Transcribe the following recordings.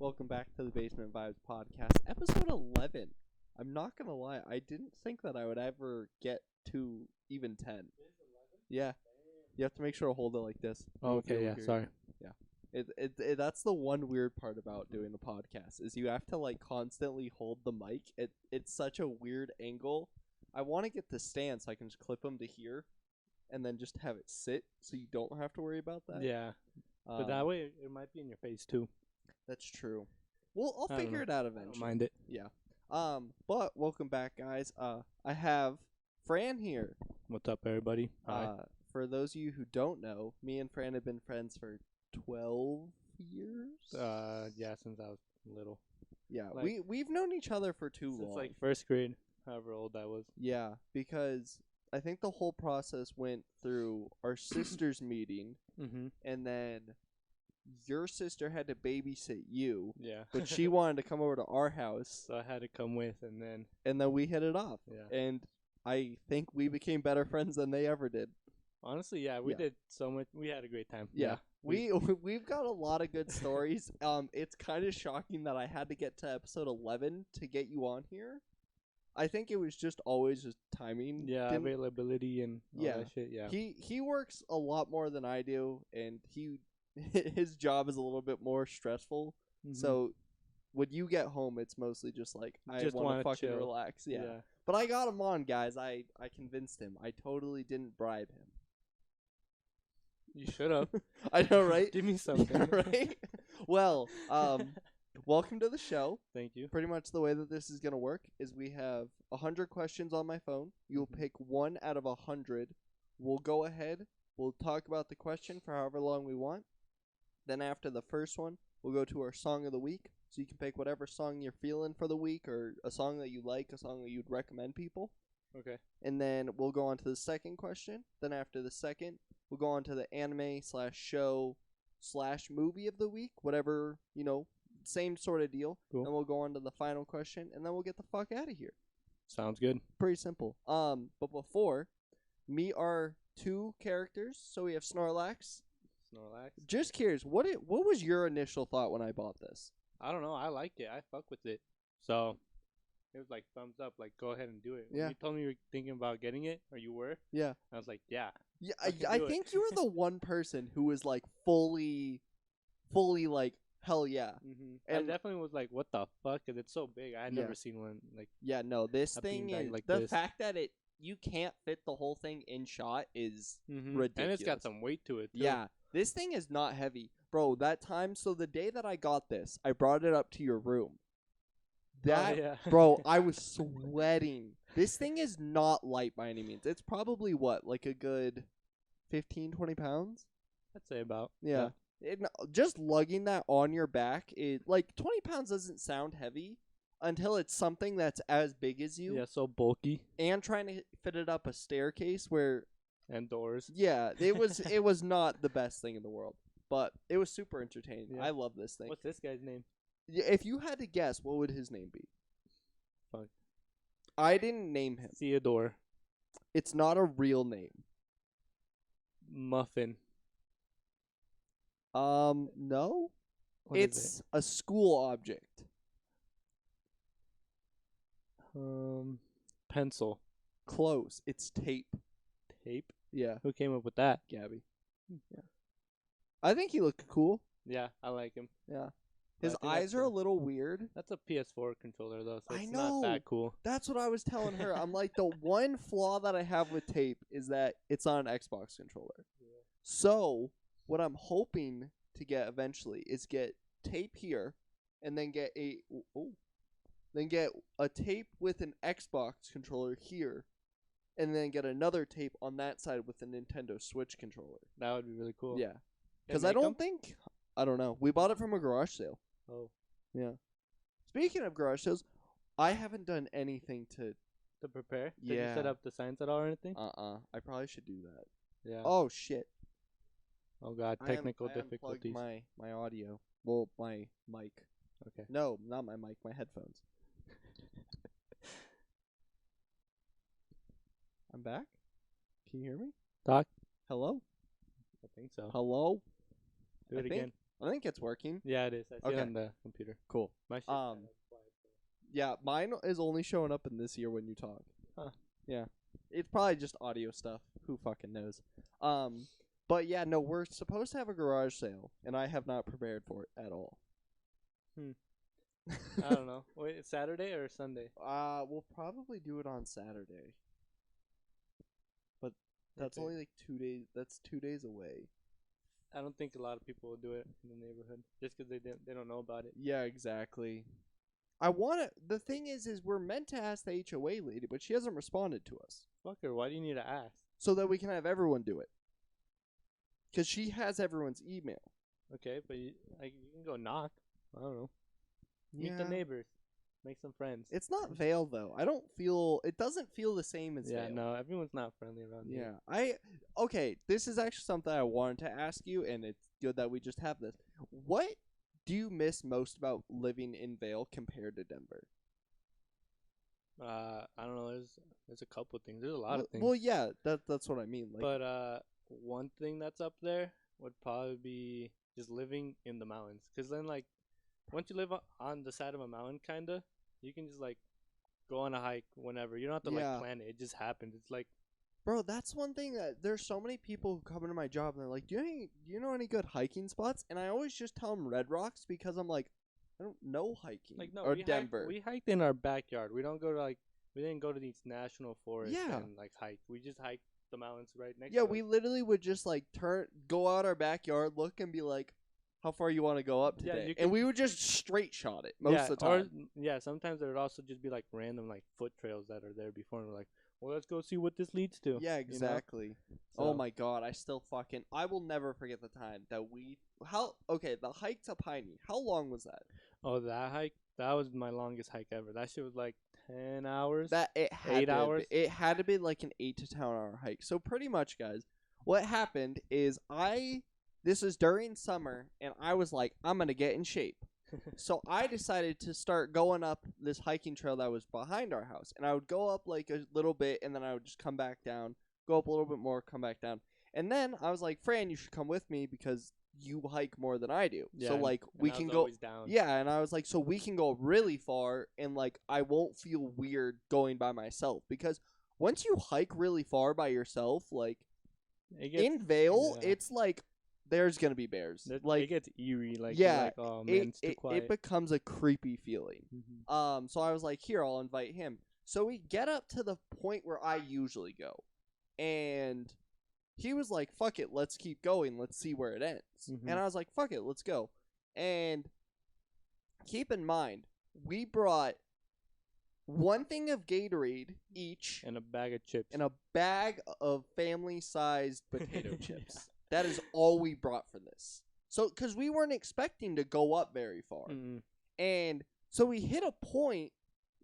Welcome back to the Basement Vibes podcast, episode 11. I'm not gonna lie, I didn't think that I would ever get to even 10. Yeah, you have to make sure to hold it like this. Oh, okay, yeah, sorry. Yeah, that's the one weird part about doing the podcast is you have to like constantly hold the mic. It's such a weird angle. I want to get the stand so I can just clip them to here, and then just have it sit so you don't have to worry about that. Yeah, but that way it might be in your face too. That's true. Well, I'll figure it out eventually. I don't mind it. Yeah. But welcome back, guys. I have Fran here. What's up, everybody? Hi. For those of you who don't know, me and Fran have been friends for 12 years. Yeah, since I was little. Yeah, like, we've known each other for too long. Since like first grade, however old I was. Yeah, because I think the whole process went through our sisters meeting, and then your sister had to babysit you. Yeah. But she wanted to come over to our house. So I had to come with, and then we hit it off. Yeah. And I think we became better friends than they ever did. Honestly, yeah, we did so much. We had a great time. Yeah. We've got a lot of good stories. It's kind of shocking that I had to get to episode 11 to get you on here. I think it was just always just timing. Yeah, availability and all that shit. Yeah. He works a lot more than I do, and his job is a little bit more stressful. So when you get home, it's mostly just like I want to fucking relax. Yeah. But I got him on, guys. I convinced him. I totally didn't bribe him. You should have. I know, right? Give me something. Yeah, right? Well, welcome to the show. Thank you. Pretty much the way that this is going to work is we have 100 questions on my phone. You'll pick one out of 100. We'll go ahead. We'll talk about the question for however long we want. Then after the first one, we'll go to our song of the week. So you can pick whatever song you're feeling for the week, or a song that you like, a song that you'd recommend people. Okay. And then we'll go on to the second question. Then after the second, we'll go on to the anime/show/movie of the week. Whatever, same sort of deal. Cool. And we'll go on to the final question, and then we'll get the fuck out of here. Sounds good. Pretty simple. But before, meet our two characters. So we have Snorlax. Just curious, what was your initial thought when I bought this? I don't know. I liked it. I fuck with it. So it was like thumbs up. Like, go ahead and do it. Yeah. When you told me you were thinking about getting it, or you were. Yeah. I was like, yeah. Yeah. I think you were the one person who was like fully like hell yeah. And I definitely was like, what the fuck? Because it's so big. I had never seen one like. Yeah. No. This thing is like the fact that you can't fit the whole thing in shot is ridiculous. And it's got some weight to it too. Yeah. This thing is not heavy. Bro, that time, so the day that I got this, I brought it up to your room. Bro, I was sweating. This thing is not light by any means. It's probably like a good 15, 20 pounds? I'd say about. Yeah. Just lugging that on your back, 20 pounds doesn't sound heavy until it's something that's as big as you. Yeah, so bulky. And trying to fit it up a staircase where... And doors. Yeah, it was not the best thing in the world, but it was super entertaining. Yeah. I love this thing. What's this guy's name? If you had to guess, what would his name be? Fuck. I didn't name him. Theodore. It's not a real name. Muffin. No. It's a school object. Pencil. Close. It's tape. Tape? Yeah. Who came up with that? Gabby. Yeah. I think he looked cool. Yeah, I like him. Yeah. His eyes are a little weird. That's a PS4 controller, though, so it's not that cool. That's what I was telling her. I'm like, the one flaw that I have with tape is that it's on an Xbox controller. Yeah. So, what I'm hoping to get eventually is get tape here, and then get a tape with an Xbox controller here, and then get another tape on that side with a Nintendo Switch controller. That would be really cool. Yeah. Because I don't know. We bought it from a garage sale. Oh. Yeah. Speaking of garage sales, I haven't done anything to prepare? Yeah. Did you set up the signs at all or anything? I probably should do that. Yeah. Oh, shit. Oh, God. Technical difficulties. I my audio. Well, my mic. Okay. No, not my mic. My headphones. I'm back. Can you hear me? Doc? Hello? I think so. Hello? Do it again. I think it's working. Yeah, it is. I see Okay. it on the computer. Cool. My shit's Um, kinda quiet, so. Yeah, mine is only showing up in this year when you talk. Huh. Yeah. It's probably just audio stuff. Who fucking knows? But yeah, no, we're supposed to have a garage sale, and I have not prepared for it at all. I don't know. Wait, it's Saturday or Sunday? We'll probably do it on Saturday. But that's Okay. only like 2 days. That's 2 days away. I don't think a lot of people will do it in the neighborhood just because they don't know about it. Yeah, exactly. I want to. The thing is we're meant to ask the HOA lady, but she hasn't responded to us, Fuck her. Why do you need to ask? so that we can have everyone do it. Because she has everyone's email. Okay, but you can go knock. I don't know. Meet the neighbors. Make some friends. It's not Vale though. I don't feel. It doesn't feel the same as Yeah, Vale. no, everyone's not friendly around here. Yeah, okay. This is actually something I wanted to ask you, and it's good that we just have this. What do you miss most about living in Vale compared to Denver? I don't know. There's a couple things. There's a lot of things. Well, yeah, that's what I mean. Like, But one thing that's up there would probably be just living in the mountains. Cause then like, once you live on the side of a mountain, kinda, you can just like go on a hike whenever. You don't have to Yeah. like plan it. It just happens. It's like, bro, that's one thing that there's so many people who come into my job and they're like, do you know any good hiking spots? And I always just tell them Red Rocks because I'm like, I don't know hiking. like no, or we Denver. we hiked in our backyard. We don't go to we didn't go to these national forests Yeah. and like hike. We just hiked the mountains right next. Yeah, to we us. literally would just like go out our backyard, look, and be like, how far you want to go up Yeah, today? you And can- we would just straight shot it most of the Or time. sometimes there would also just be like random like foot trails that are there before, and we're like, well, let's go see what this leads to. Yeah, you know? exactly. Oh So- my god, I will never forget the time that the hike to Piney. How long was that? Oh, that hike, that was my longest hike ever. That shit was like 10 hours. That it had 8 to hours? It had to be like an 8 to 10 hour hike. So pretty much, guys, what happened is this is during summer, and I was like, I'm gonna get in shape. So I decided to start going up this hiking trail that was behind our house, and I would go up like a little bit, and then I would just come back down, go up a little bit more, come back down, and then I was like, Fran, you should come with me because you hike more than I do. Yeah, so like and we I can was go. always down. Yeah, and I was like, so we can go really far, and like I won't feel weird going by myself because once you hike really far by yourself, like It gets, in Vale, yeah. it's like there's gonna be bears. it gets eerie. Like, yeah, you're like, oh man, it's too quiet. it becomes a creepy feeling. Mhm. So I was like, here, I'll invite him. So we get up to the point where I usually go, and he was like, fuck it, let's keep going, let's see where it ends. Mhm. And I was like, fuck it, let's go. And keep in mind, we brought one thing of Gatorade each And a bag of chips. and a bag of family-sized potato Yeah. chips. That is all we brought for this. So, because we weren't expecting to go up very far. Mm-mm. And so we hit a point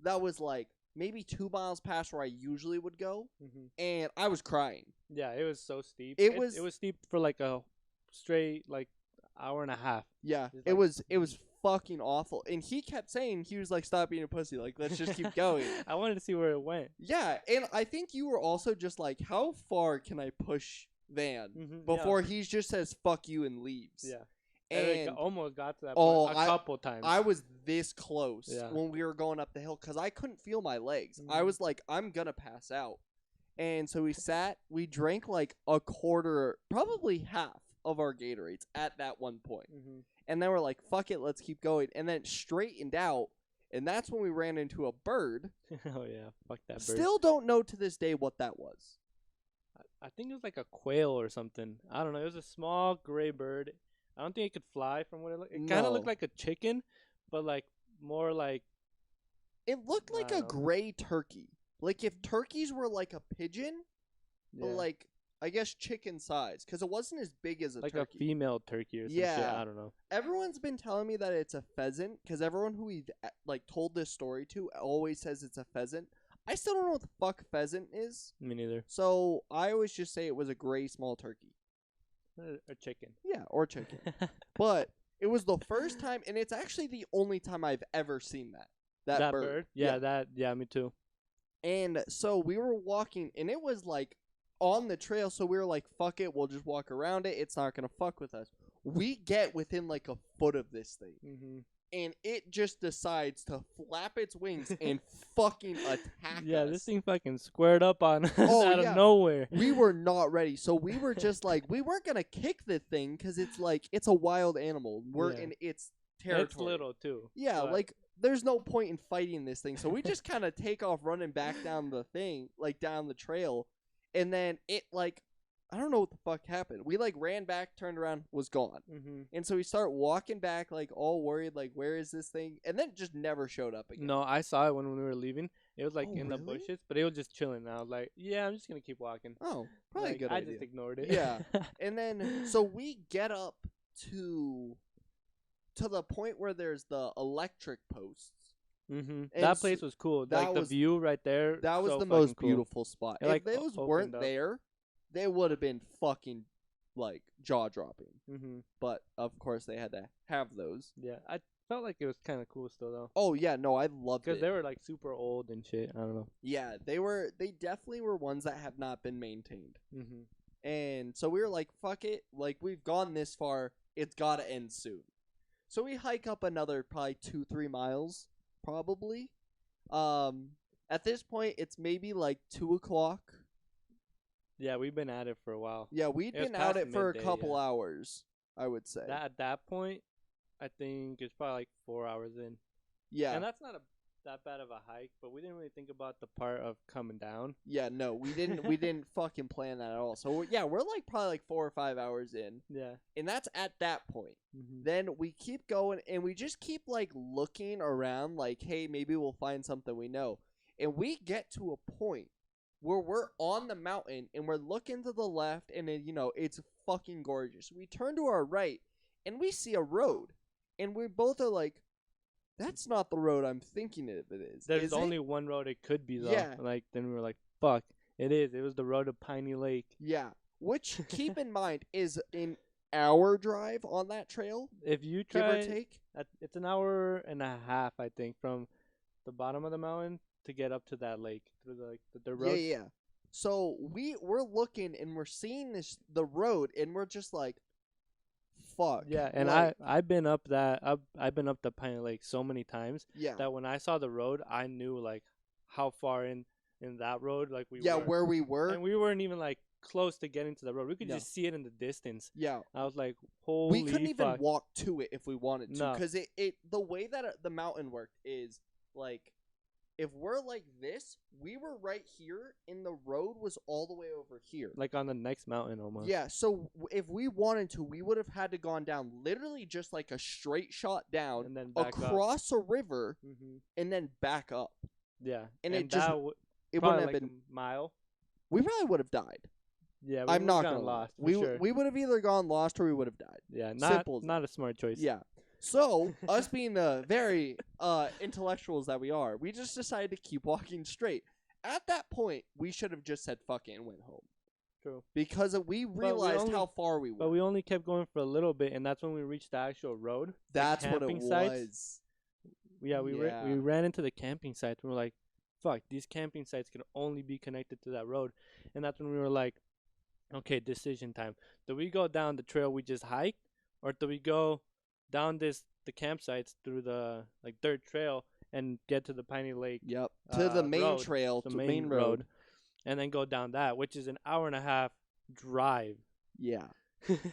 that was like maybe 2 miles past where I usually would go, Mhm. and I was crying. Yeah, it was so steep. It it was- was steep for like a straight like hour and a half. Yeah, It's it like- was fucking awful. And he kept saying, he was like, stop being a pussy, like let's just keep going. I wanted to see where it went. Yeah, and I think you were also just like, how far can I push Van Mhm, before he just says fuck you and leaves? Yeah. And almost got to that Oh, point a couple times. I was this close Yeah. when we were going up the hill because I couldn't feel my legs. I Mhm. was like, I'm gonna pass out. And so we drank like a quarter, probably half of our Gatorades at that one point. Mhm. And then we're like, fuck it, let's keep going. And then it straightened out, and that's when we ran into a bird. Oh yeah, fuck that bird. Still don't know to this day what that was. I think it was like a quail or something. I don't know. It was a small gray bird. I don't think it could fly from what it looked. It kind No. of looked like a chicken, but like more like It looked like I a don't know. gray turkey. Like if turkeys were like a pigeon, but yeah, like I guess chicken size, because it wasn't as big as a like turkey. a female turkey or some shit. Yeah. I don't know. Everyone's been telling me that it's a pheasant, because everyone who we've like told this story to always says it's a pheasant. I still don't know what the fuck pheasant is, Me neither. so I always just say it was a gray small turkey. A chicken. Yeah, or chicken. But it was the first time, and it's actually the only time I've ever seen that bird. Yeah, me too. And so we were walking, and it was like on the trail, so we were like, fuck it, we'll just walk around it. It's not going to fuck with us. We get within like a foot of this thing. Mm-hmm. And it just decides to flap its wings and fucking attack Yeah, us. this thing fucking squared up on us Oh, out yeah. of nowhere. We were not ready. So we were just like, we weren't going to kick the thing because it's like, it's a wild animal. We're Yeah. in its territory. It's little, too. Yeah, but- like, there's no point in fighting this thing. So we just kind of take off running back down the thing, like down the trail. And then it, like, I don't know what the fuck happened. We, like, ran back, turned around, was gone. Mm-hmm. And so we start walking back, like, all worried, like, where is this thing? And then it just never showed up again. No, I saw it when we were leaving. It was like Oh, in the really? bushes, but it was just chilling. I was like, yeah, I'm just going to keep walking. Oh, probably Like, a good I idea. just ignored it. Yeah. And then, so we get up to the point where there's the electric posts. Mm-hmm. And That so place was cool. that Like, the was- view right there. That was so the fucking most cool. beautiful spot. It, like, If those opened weren't up. there, they would have been fucking, like, jaw-dropping. Mm-hmm. But, of course, they had to have those. Yeah, I felt like it was kind of cool still, though. Oh, yeah, no, I loved Because it. they were, like, super old and shit. I don't know. Yeah, they definitely were ones that have not been maintained. Mm-hmm. And so we were like, fuck it. Like, we've gone this far. It's got to end soon. So we hike up another probably 2-3 miles, probably. At this point, it's maybe like 2 o'clock. Yeah, we've been at it for a while. Yeah, we'd It was been out past it for a midday, couple yeah. hours, I would say. At that point, I think it's probably like 4 hours in. Yeah. And that's not that bad of a hike, but we didn't really think about the part of coming down. Yeah, no, we didn't fucking plan that at all. So, we're like probably like 4 or 5 hours in. Yeah. And that's at that point. Mm-hmm. Then we keep going, and we just keep, like, looking around, like, hey, maybe we'll find something we know. And we get to a point where we're on the mountain, and we're looking to the left, and, it's fucking gorgeous. We turn to our right, and we see a road. And we both are like, that's not the road I'm thinking it is. There's is it? only one road it could be, though. Yeah. Like, then we were like, fuck, it is. It was the road to Piney Lake. Yeah. Which, keep in mind, is an hour drive on that trail, If you give try, or take. it's an hour and a half, I think, from the bottom of the mountain to get up to that lake through the road. Yeah. So we're looking and we're seeing the road, and we're just like, fuck. Yeah, and like, I've been up I've been up the Piney Lake so many times yeah. that when I saw the road, I knew like how far in that road like we Yeah, were. where we were. And we weren't even like close to getting to the road. We could No. just see it in the distance. Yeah. I was like, holy We couldn't even fuck. walk to it if we wanted to, No. because the way that the mountain worked is like, if we're like this, we were right here, and the road was all the way over here. Like on the next mountain almost. Yeah, so if we wanted to, we would have had to gone down literally just like a straight shot down And then back up. across a river Mm-hmm. and then back up. Yeah. And And it just- that It probably wouldn't have like been. a mile. We probably would have died. Yeah, we I'm would've not gotten gonna lie. lost. For We sure. we would have either gone lost or we would have died. Yeah, Simple as not a smart choice. Yeah. So, us being the very intellectuals that we are, we just decided to keep walking straight. At that point, we should have just said fuck it and went home. True. Because we realized only- how far we were. But we only kept going for a little bit, and that's when we reached the actual road. That's what it camping was. sites. Yeah, we Yeah. ran into the camping sites. We were like, fuck, these camping sites can only be connected to that road. And that's when we were like, okay, decision time. Do we go down the trail we just hiked, or do we go down the campsites through the like dirt trail and get to the Piney Lake Yep. To the main road, trail, the to main road, and then go down that, which is an hour and a half drive. Yeah.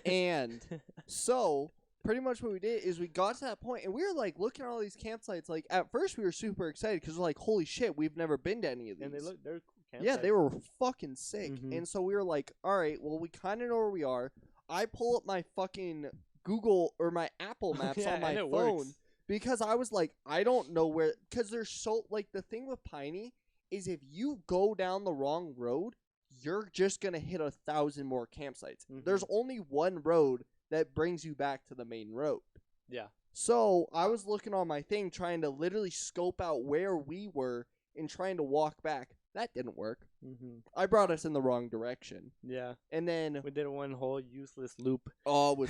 And so, pretty much what we did is we got to that point, and we were like looking at all these campsites. Like, at first we were super excited because we're like, holy shit, we've never been to any of these. And they're cool Yeah, they campsites. were fucking sick. Mhm. And so we were like, all right, well, we kind of know where we are. I pull up my fucking Google or my Apple Maps Yeah, on my and it phone works. because I was like, I don't know where. Because there's so, like, the thing with Piney is if you go down the wrong road, you're just going to hit 1,000 more campsites. Mhm. There's only one road that brings you back to the main road. Yeah. So I was looking on my thing trying to literally scope out where we were and trying to walk back. That didn't work. Mm-hmm. I brought us in the wrong direction. Yeah. And then, We did one whole useless loop. oh, it was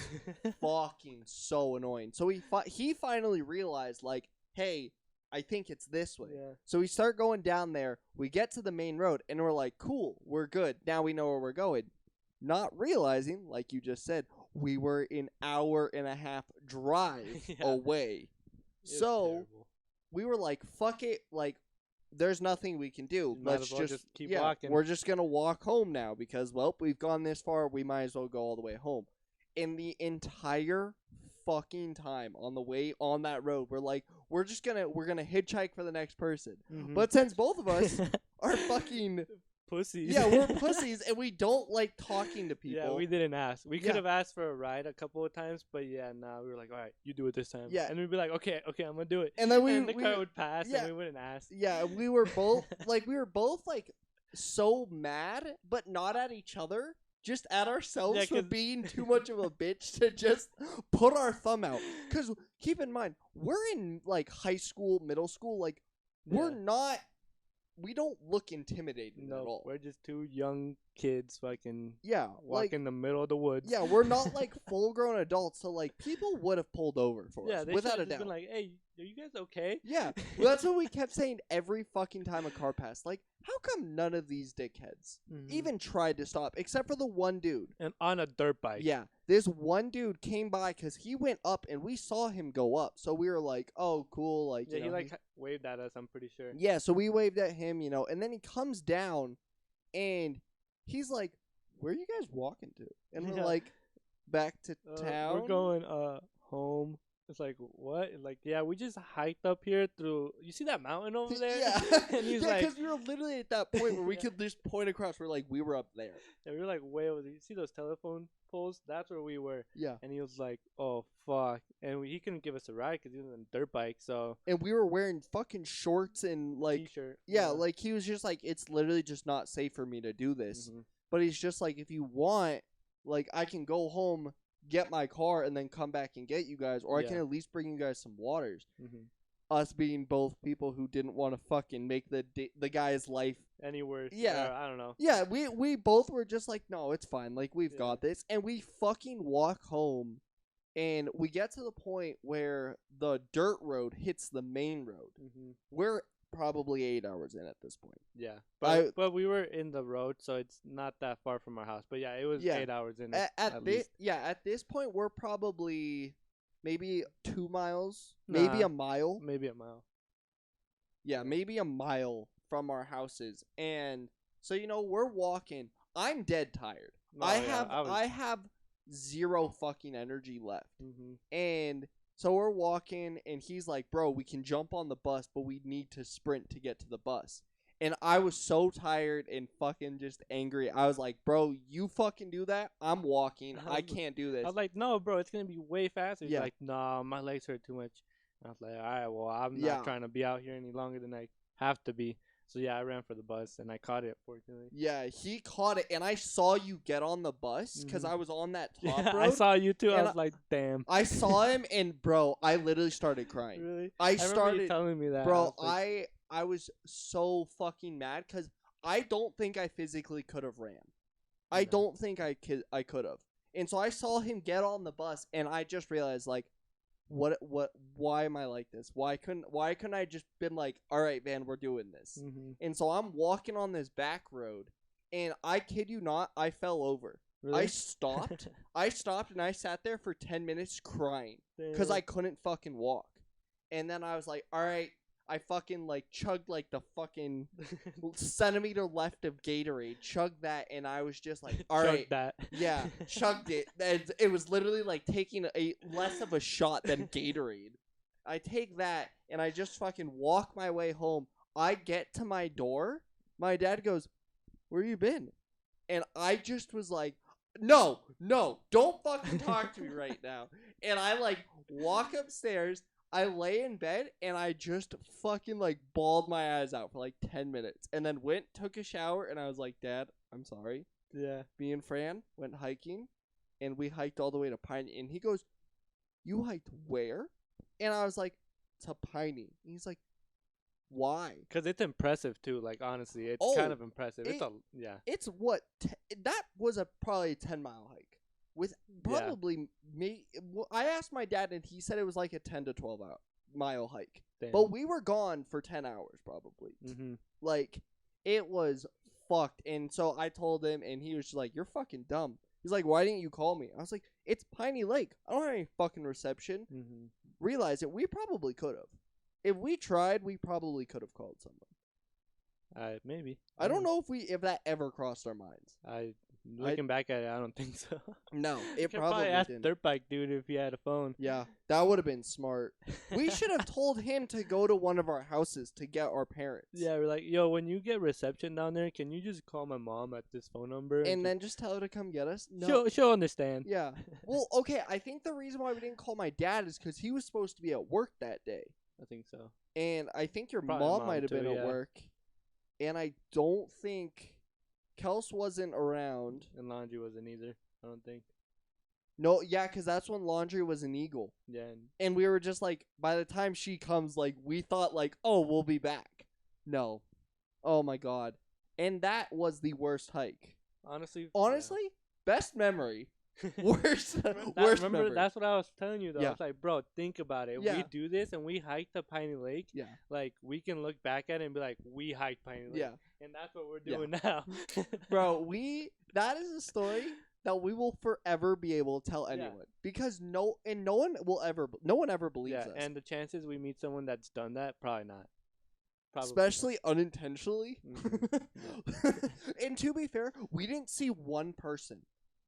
fucking so annoying. So he finally realized, like, hey, I think it's this way. Yeah. So we start going down there. We get to the main road, and we're like, cool, we're good. Now we know where we're going. Not realizing, like you just said, we were an hour and a half drive Yeah. away. It's So terrible. we were like, fuck it. Like, there's nothing we can do. Might Let's as well just keep yeah, walking. we're just going to walk home now because, well, we've gone this far. We might as well go all the way home. In the entire fucking time on the way on that road, we're like, we're gonna hitchhike for the next person. Mhm. But since both of us are fucking pussies. yeah, we're pussies and we don't like talking to people. Yeah, we didn't ask. We Yeah. could have asked for a ride a couple of times, but yeah, nah, we were like, all right, you do it this time. Yeah. And we'd be like, okay, I'm gonna do it. And then And the car would pass, yeah. and we wouldn't ask. yeah, we were both like so mad, but not at each other, just at ourselves Yeah, for 'cause- being too much of a bitch to just put our thumb out. Because keep in mind, we're in like high school, middle school, like we're Yeah. not. We don't look intimidating at No, all. we're just two young kids fucking Yeah, walk like in the middle of the woods. yeah, we're not like full grown adults, so like people would have pulled over for Yeah, us they without a should've just doubt. been like, hey, are you guys okay? Yeah, well, that's what we kept saying every fucking time a car passed. Like, how come none of these dickheads Mhm. even tried to stop, except for the one dude? And on a dirt bike. Yeah, this one dude came by because he went up and we saw him go up, so we were like, "Oh, cool!" Like, Yeah, you he know, like waved at us, I'm pretty sure. yeah. So we waved at him, you know, and then he comes down, and he's like, "Where are you guys walking to?" And we're Yeah. like, "Back to town." We're going home. It's like, what? Like, yeah, we just hiked up here through. You see that mountain over there? Yeah, And he's yeah, like, because we were literally at that point where we Yeah. could just point across. We're like, we were up there. and we were like way over there. You see those telephone poles? That's where we were. Yeah, And he was like, oh, fuck. And he couldn't give us a ride because he was on a dirt bike. So, and we were wearing fucking shorts and like, t-shirt. yeah, like he was just like, it's literally just not safe for me to do this. Mhm. But he's just like, if you want, like, I can go home, get my car, and then come back and get you guys, or I can Yeah. at least bring you guys some waters. Mhm. Us being both people who didn't want to fucking make the guy's life. Any worse. Yeah. I don't know. Yeah, we both were just like, no, it's fine. Like, we've Yeah. got this. And we fucking walk home, and we get to the point where the dirt road hits the main road. Hmm. We're probably 8 hours in at this point. Yeah. I- But we were in the road, so it's not that far from our house. But yeah, it was Yeah. 8 hours in. At this, least. yeah, at this point, we're probably maybe 2 miles, maybe Nah. a mile. Maybe a mile. Yeah, maybe a mile from our houses. And so, you know, we're walking. I'm dead tired. No, I yeah, I have zero fucking energy left. Mhm. And so we're walking, and he's like, bro, we can jump on the bus, but we need to sprint to get to the bus. And I was so tired and fucking just angry. I was like, bro, you fucking do that? I'm walking. I can't do this. I was like, no, bro, it's gonna be way faster. He's Yeah. like, nah, my legs hurt too much. And I was like, all right, well, I'm Yeah. not trying to be out here any longer than I have to be. So yeah, I ran for the bus and I caught it, fortunately. Yeah, he caught it, and I saw you get on the bus because Mhm. I was on that top Yeah, road. I saw you too. I and was like, damn. I saw him, and bro, I literally started crying. Really? I remember you started, telling me that. bro. was like, I was so fucking mad because I don't think I physically could have ran. I No. don't think I could have. And so I saw him get on the bus, and I just realized like, why am I like this? Why couldn't I just been like, all right, man, we're doing this? mhm. And so I'm walking on this back road, and I kid you not, I fell over. Really? I stopped. I stopped, and I sat there for 10 minutes crying because I couldn't fucking walk. And then I was like, all right, I fucking like chugged like the fucking centimeter left of Gatorade, chugged that, and I was just like, all Chug right, that. yeah, chugged it. And it was literally like taking a less of a shot than Gatorade. I take that, and I just fucking walk my way home. I get to my door. My dad goes, where you been? And I just was like, no, don't fucking talk to me right now. And I like walk upstairs. I lay in bed, and I just fucking like bawled my eyes out for like 10 minutes, and then took a shower, and I was like, Dad, I'm sorry. Yeah. Me and Fran went hiking, and we hiked all the way to Piney. And he goes, you hiked where? And I was like, to Piney. And he's like, why? Because it's impressive too. Like honestly, it's Oh, kind of impressive. It's it- a yeah. It's what? That was probably a 10-mile hike. With probably me. Well, I asked my dad, and he said it was like a 10 to 12-mile hike. Damn. But we were gone for 10 hours probably. Mhm. Like, it was fucked. And so I told him, and he was just like, you're fucking dumb. He's like, why didn't you call me? I was like, It's Piney Lake. I don't have any fucking reception. Mm-hmm. Realize it. We probably could have. If we tried, we probably could have called someone. Maybe. I don't know if that ever crossed our minds. Looking back at it, I don't think so. No, You it could probably ask didn't. Dirt Bike dude if he had a phone. Yeah, that would have been smart. We should have told him to go to one of our houses to get our parents. Yeah, we're like, yo, when you get reception down there, can you just call my mom at this phone number? And then just tell her to come get us? No. she'll understand. Yeah. Well, okay, I think the reason why we didn't call my dad is because he was supposed to be at work that day. I think so. And I think your Probably mom mom might have too, been at yeah. work. And I don't think Kels wasn't around. And laundry wasn't either, I don't think. No, yeah, because that's when laundry was an eagle. Yeah. And we were just like, by the time she comes, like, we thought, like, oh, we'll be back. No. Oh, my God. And that was the worst hike. Honestly, best memory. Worst remember, memory. that's what I was telling you, though. Yeah. I was like, bro, think about it. If Yeah. we do this and we hike to Piney Lake, Yeah. like, we can look back at it and be like, we hiked Piney Lake. Yeah. And that's what we're Yeah. doing now. Bro, that is a story that we will forever be able to tell anyone. Because no one ever believes Yeah, us. and the chances we meet someone that's done that, probably not. Probably Especially unintentionally. Mhm. And to be fair, we didn't see one person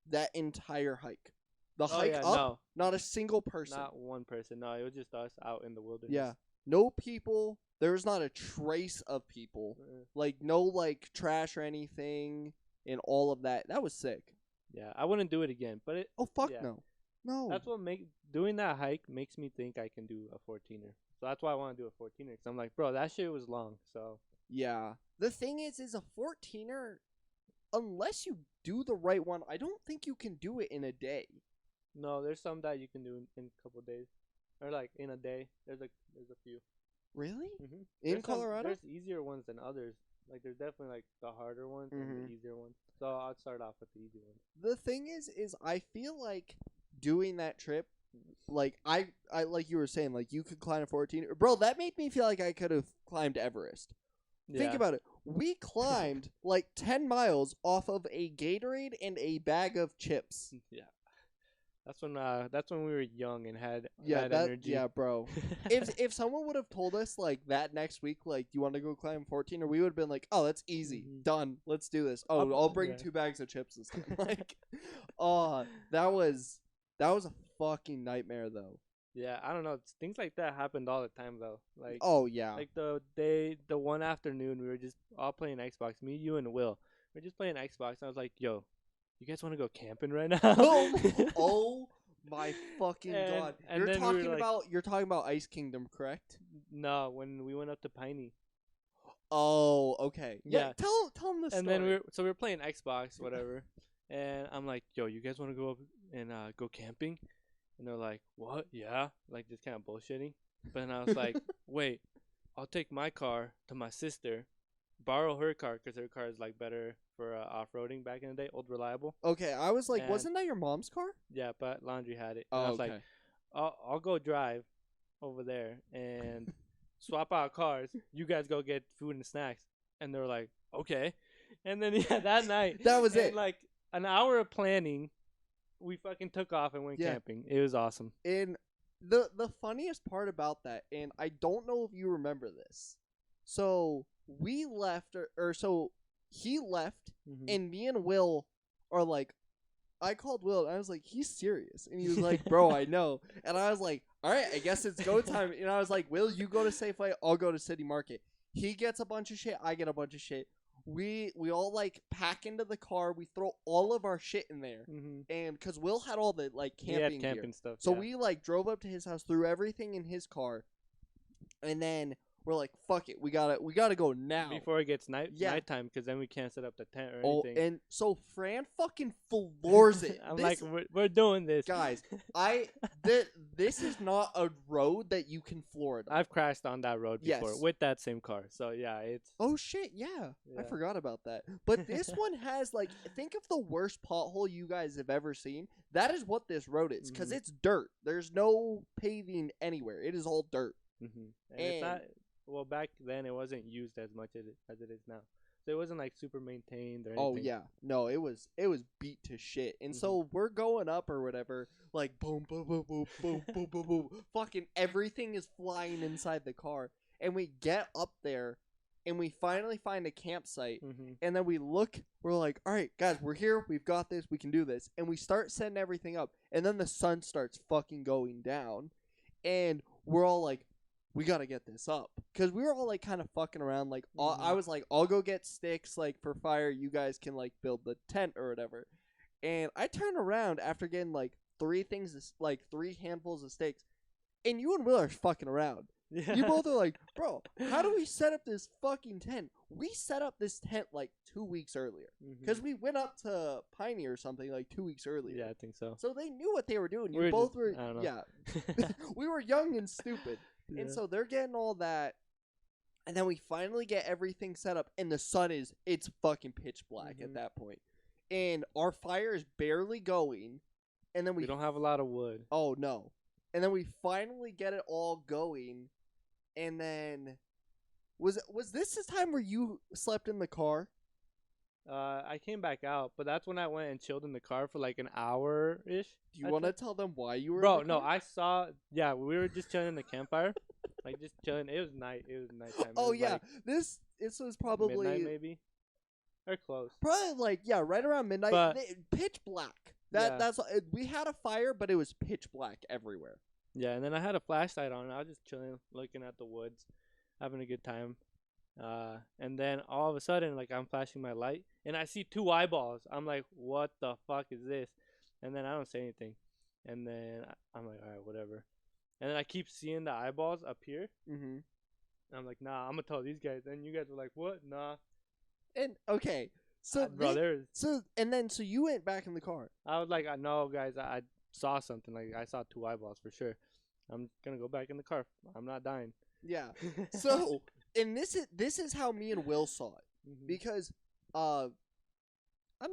that entire hike. The Oh, hike yeah, up, no. not a single person. Not one person. No, it was just us out in the wilderness. Yeah. No people. There was not a trace of people. Like, no, like, trash or anything and all of that. That was sick. Yeah, I wouldn't do it again, but Oh, fuck Yeah. no. No. that's what doing that hike makes me think I can do a 14er. So that's why I want to do a 14er. Because I'm like, bro, that shit was long. So Yeah. The thing is a 14er, unless you do the right one, I don't think you can do it in a day. no, there's some that you can do in a couple days, or like in a day. There's a few. Really? Mm-hmm. In Colorado? There's easier ones than others. Like there's definitely like the harder ones and Mhm. the easier ones. So I'll start off with the easy ones. The thing is I feel like doing that trip, like I like you were saying, like you could climb a 14. Bro, that made me feel like I could have climbed Everest. Think Yeah. about it. We climbed like 10 miles off of a Gatorade and a bag of chips. Yeah. That's when we were young and had Yeah, that energy. yeah, bro. If someone would have told us like that next week, like, you want to go climb 14, or we would have been like, oh, that's easy, Mhm. done, let's do this. Oh, I'll bring yeah. 2 bags of chips this time. Like, oh, that was a fucking nightmare though. Yeah, I don't know. Things like that happened all the time though. Like Oh yeah, like the one afternoon we were just all playing Xbox. Me, you, and Will. We are just playing Xbox. And I was like, "Yo, you guys want to go camping right now?" oh my fucking And- god! and You're then we were talking about Ice Kingdom, correct? No, when we went up to Piney. Oh, okay. Yeah, Yeah. tell them the And story. then we were playing Xbox, whatever. And I'm like, "Yo, you guys want to go up and go camping?" And they're like, "What? Yeah." Like just kind of bullshitting. But then I was like, "Wait, I'll take my car to my sister, borrow her car because her car is like better for off-roading back in the day, old reliable." Okay, I was like, And- wasn't that your mom's car? Yeah, but laundry had it. And Oh, I was okay. like, I'll go drive over there and swap out cars. You guys go get food and snacks. And they were like, okay. And then yeah, that night, That was in it. like an hour of planning, we fucking took off and went Yeah. camping. It was awesome. And the funniest part about that, and I don't know if you remember this. So we left, so he left, Mhm. and me and Will are like, I called Will, and I was like, he's serious. And he was like, bro, I know. And I was like, all right, I guess it's go time. And I was like, Will, you go to Safeway, I'll go to City Market. He gets a bunch of shit, I get a bunch of shit. We all like pack into the car, we throw all of our shit in there. Mm-hmm. And because Will had all the like He had camping camping gear. stuff. So yeah. we like drove up to his house, threw everything in his car, and then we're like, "Fuck it, we gotta go now." Before it gets Yeah. nighttime, because then we can't set up the tent or Oh, anything. and so Fran fucking floors it. I'm This- like, we're doing this, guys, this is not a road that you can floor it on. I've crashed on that road before Yes. with that same car. So yeah, it's Oh shit, yeah. I Yeah. forgot about that. But this one has like, think of the worst pothole you guys have ever seen. That is what this road is, because Mhm. it's dirt. There's no paving anywhere. It is all dirt. and it's not. Well, back then it wasn't used as much as it is now. So it wasn't like super maintained or anything. Oh yeah, no, it was beat to shit. And Mhm. so we're going up or whatever, like boom, boom, boom, boom, boom, boom, boom, boom. Fucking everything is flying inside the car, and we get up there, and we finally find a campsite, and then we look. We're like, all right, guys, we're here. We've got this. We can do this. And we start setting everything up, and then the sun starts fucking going down, and we're all like, we gotta get this up, because we were all like kind of fucking around. Like I was like, I'll go get sticks like for fire. You guys can like build the tent or whatever. And I turn around after getting like three handfuls of sticks, and you and Will are fucking around. Yeah. You both are like, bro, how do we set up this fucking tent? We set up this tent like 2 weeks earlier, because we went up to Piney or something like 2 weeks earlier. Yeah, I think so. So they knew what they were doing. We You were both were, I don't know. yeah. We were young and stupid. Yeah. And so they're getting all that, and then we finally get everything set up, and the sun it's fucking pitch black at that point. And our fire is barely going, and then we don't have a lot of wood. Oh, no. And then we finally get it all going, and then was this time where you slept in the car? I came back out, but that's when I went and chilled in the car for like an hour-ish. Do you want to tell them why you were Bro, in the car? no, I saw... Yeah, we were just chilling in the campfire. Like, just chilling. It was nighttime. Oh, was yeah. like This was probably... midnight, maybe? Or close. Probably, like, yeah, right around midnight. But, pitch black. Yeah. That's we had a fire, but it was pitch black everywhere. Yeah, and then I had a flashlight on, and I was just chilling, looking at the woods, having a good time. And then all of a sudden, like, I'm flashing my light, and I see 2 eyeballs. I'm like, what the fuck is this? And then I don't say anything. And then I'm like, all right, whatever. And then I keep seeing the eyeballs appear. Mm-hmm. And I'm like, nah, I'm gonna tell these guys. And you guys were like, what? Nah. And okay, so so you went back in the car. I was like, no, guys, I saw something. Like, I saw 2 eyeballs for sure. I'm gonna go back in the car. I'm not dying. Yeah. So, and this is how me and Will saw it, because I'm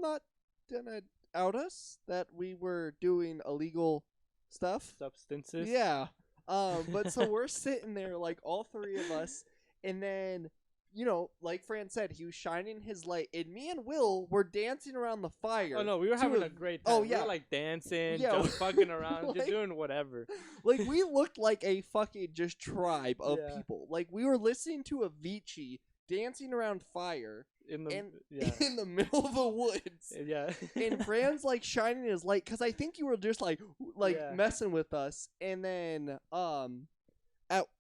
not gonna out us that we were doing illegal stuff. Substances. Yeah. But so we're sitting there, like, all 3 of us, and then, you know, like Fran said, he was shining his light, and me and Will were dancing around the fire. Oh no, we were having a great time. Oh yeah, we were like dancing, yeah, just fucking around, like, just doing whatever. Like, we looked like a fucking just tribe of people. Like, we were listening to Avicii, dancing around fire in the in the middle of the woods. Yeah. And Fran's like shining his light, because I think you were just like messing with us, and then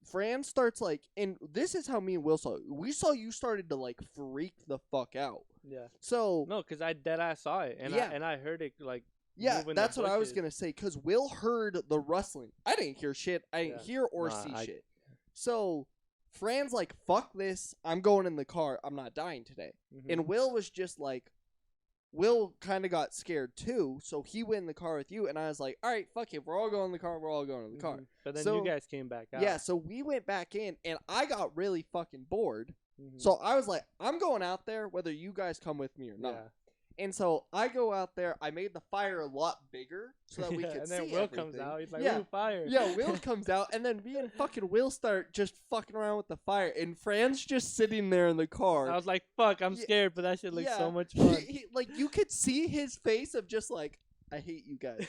Fran starts like, and this is how me and Will saw it. We saw you started to like freak the fuck out. Yeah. So no, because I deadass saw it, and I heard it like. Yeah, that's what I was gonna say, because Will heard the rustling. I didn't hear shit. I didn't hear or see shit. So Fran's like, fuck this. I'm going in the car. I'm not dying today. And Will was just like, Will kind of got scared too, so he went in the car with you, and I was like, all right, fuck it. We're all going in the car. We're all going in the car. But then you guys came back out. Yeah, so we went back in, and I got really fucking bored. So I was like, I'm going out there whether you guys come with me or not. Yeah. And so I go out there. I made the fire a lot bigger so that we could see. And then Will comes out. He's like, yeah. Ooh, fire. Yeah, Will comes out. And then me and fucking Will start just fucking around with the fire. And Fran's just sitting there in the car. I was like, fuck, I'm scared, but that shit looks so much fun. Like, you could see his face of just like, I hate you guys.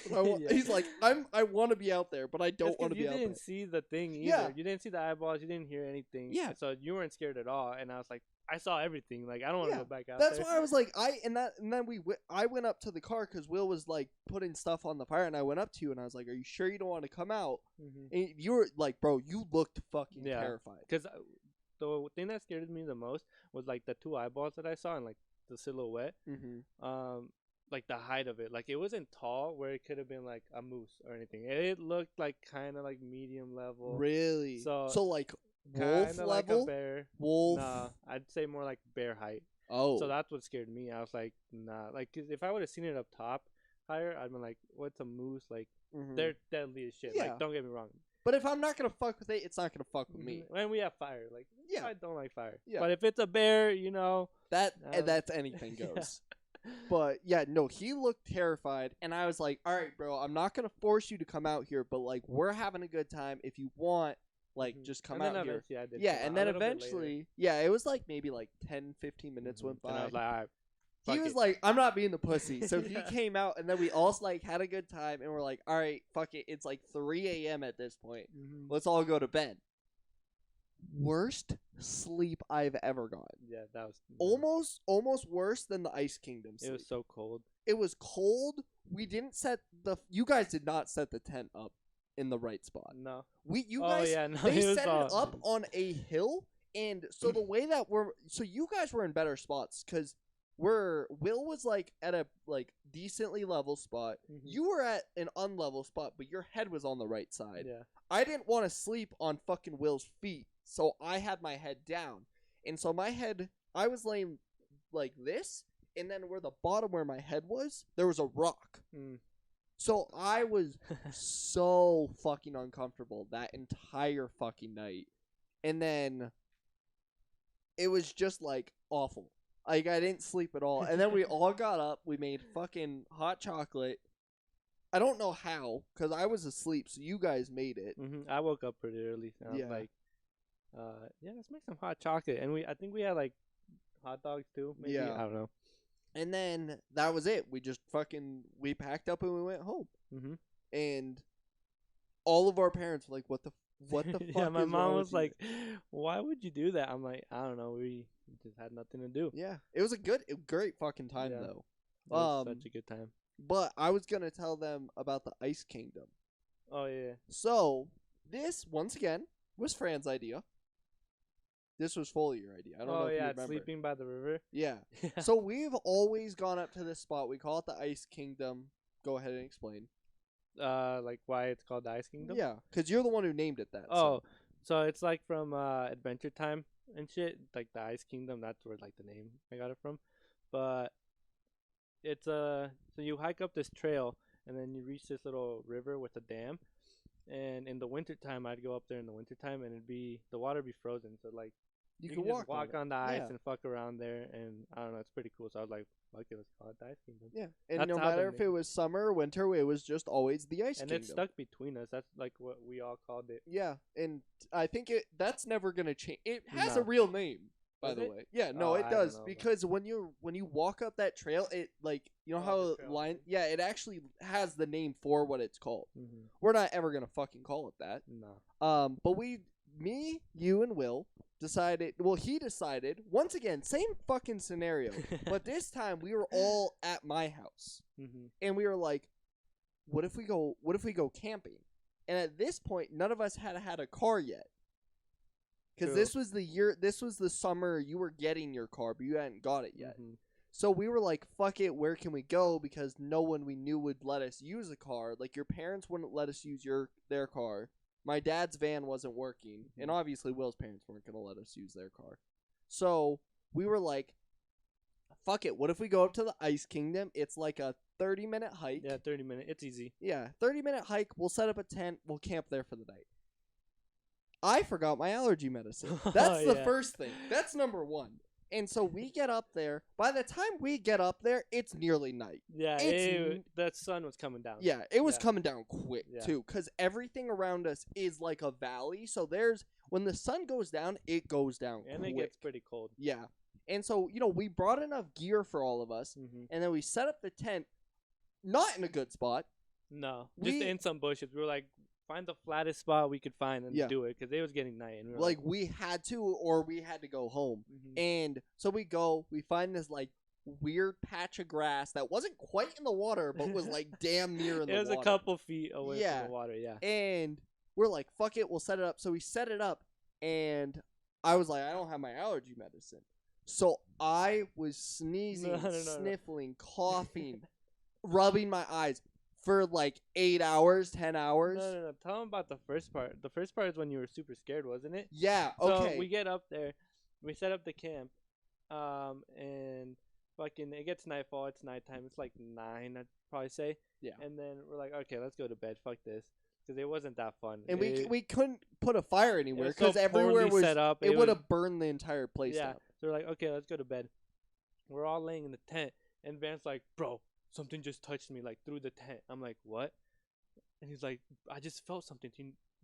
He's like, I want to be out there, but I don't want to be out there. You didn't see the thing either. Yeah. You didn't see the eyeballs. You didn't hear anything. Yeah. So you weren't scared at all. And I was like, I saw everything. Like, I don't want to go back out That's why I was like, I went up to the car because Will was like putting stuff on the fire, and I went up to you and I was like, are you sure you don't want to come out? And you were like, bro, you looked fucking terrified. Because the thing that scared me the most was like the 2 eyeballs that I saw and like the silhouette. Like the height of it, like it wasn't tall where it could have been like a moose or anything. It looked like kind of like medium level. Really? So like wolf level? Like a bear. Wolf? Nah, I'd say more like bear height. Oh. So that's what scared me. I was like, nah. Like, 'cause if I would have seen it up top higher, I'd been like, what's a moose? Like, they're deadly as shit. Yeah. Like, don't get me wrong. But if I'm not gonna fuck with it, it's not gonna fuck with me. And we have fire. Like, I don't like fire. Yeah. But if it's a bear, you know. That's anything goes. But yeah, no, he looked terrified, and I was like, all right, bro, I'm not gonna force you to come out here, but like, we're having a good time. If you want, like just come and out then here. eventually I did. Yeah, come out and a then little bit later. eventually, yeah, it was like maybe like 10, 15 minutes went by. And I was like, all right, He fuck was it. like, I'm not being the pussy. So he Yeah. came out, and then we all like had a good time, and we're like, all right, fuck it. It's like 3 a.m. at this point. Let's all go to bed. Worst sleep I've ever gotten. Yeah, that was Almost worse than the Ice Kingdom sleep. It was so cold. It was cold. We didn't set you guys did not set the tent up in the right spot. No. You Oh, guys, yeah, no, they it was set all- it up on a hill, and so the way that you guys were in better spots because Will was like at a like decently level spot. You were at an unlevel spot, but your head was on the right side. Yeah. I didn't want to sleep on fucking Will's feet, so I had my head down, and so I was laying like this, and then where the bottom where my head was, there was a rock. So I was so fucking uncomfortable that entire fucking night. And then it was just like awful. Like I didn't sleep at all. And then we all got up. We made fucking hot chocolate. I don't know how, because I was asleep, so you guys made it. I woke up pretty early. And I was like, yeah, let's make some hot chocolate. And I think we had like hot dogs too. Maybe. Yeah. I don't know. And then that was it. We just we packed up and we went home. And all of our parents were like, what the fuck yeah, my is mom wrong was with you? like, why would you do that? I'm like, I don't know. We just had nothing to do. Yeah. It was a great fucking time, Yeah. though. It was such a good time. But I was going to tell them about the Ice Kingdom. Oh, yeah. So, this, once again, was Fran's idea. This was fully your idea. I don't know if you remember. Sleeping by the river. Yeah. So, we've always gone up to this spot. We call it the Ice Kingdom. Go ahead and explain. Like why it's called the Ice Kingdom? Yeah, because you're the one who named it that. Oh, so it's like from Adventure Time and shit. Like the Ice Kingdom, that's where like the name I got it from. But it's so you hike up this trail and then you reach this little river with a dam. And in the wintertime, I'd go up there in the wintertime and the water be frozen. So like you can walk just walk on the ice Yeah. and fuck around there. And I don't know, it's pretty cool. So I was like, fuck it, let's call it the Ice Kingdom. Yeah, and That's no how matter the if it was summer or winter, it was just always the Ice And Kingdom. it's stuck between us. That's like what we all called it. Yeah, and I think that's never gonna change. It has No. a real name, by Does the it? way. Yeah, no, Oh, it I don't does know, but- because when you walk up that trail, it like you know Oh, how the trail line. thing. Yeah, it actually has the name for what it's called. Mm-hmm. We're not ever gonna fucking call it that. No. But me, you, and Will decided. Well, he decided once again, same fucking scenario, but this time we were all at my house. Mm-hmm. And we were like, what if we go camping? And at this point, none of us had a car yet. Because True. this was the summer you were getting your car, but you hadn't got it yet. Mm-hmm. So we were like, fuck it, where can we go? Because no one we knew would let us use a car. Like, your parents wouldn't let us use their car. My dad's van wasn't working. And obviously, Will's parents weren't going to let us use their car. So we were like, fuck it, what if we go up to the Ice Kingdom? It's like a 30-minute hike. Yeah, 30 minutes. It's easy. Yeah, 30-minute hike. We'll set up a tent. We'll camp there for the night. I forgot my allergy medicine. That's the Yeah. first thing. That's number one. And so we get up there. By the time we get up there, it's nearly night. Yeah, the sun was coming down. Yeah, it was Yeah. coming down quick, Yeah. too, because everything around us is like a valley. So when the sun goes down, it goes down And quick. it gets pretty cold. Yeah. And so, we brought enough gear for all of us, Mm-hmm. and then we set up the tent, not in a good spot. No, just We- in some bushes. We were like, find the flattest spot we could find and Yeah. do it because it was getting night. And we were Like, we had to, or we had to go home. Mhm. And so we find this, like, weird patch of grass that wasn't quite in the water, but was, like, damn near in the it was water. a couple feet away Yeah. from the water. Yeah. And we're like, fuck it, we'll set it up. So we set it up, and I was like, I don't have my allergy medicine. So I was sneezing, No. sniffling, coughing, rubbing my eyes for like 8 hours, 10 hours. No. Tell them about the first part. The first part is when you were super scared, wasn't it? Yeah, okay. So we get up there, we set up the camp, and fucking it gets nightfall. It's nighttime. It's like 9, I'd probably say. Yeah. And then we're like, okay, let's go to bed. Fuck this, because it wasn't that fun. And It- we couldn't put a fire anywhere was so because everywhere poorly was set up. it was- would have burned the entire place Yeah. down. So we're like, okay, let's go to bed. We're all laying in the tent, and Van's like, bro, something just touched me like through the tent. I'm like, what? And he's like, I just felt something.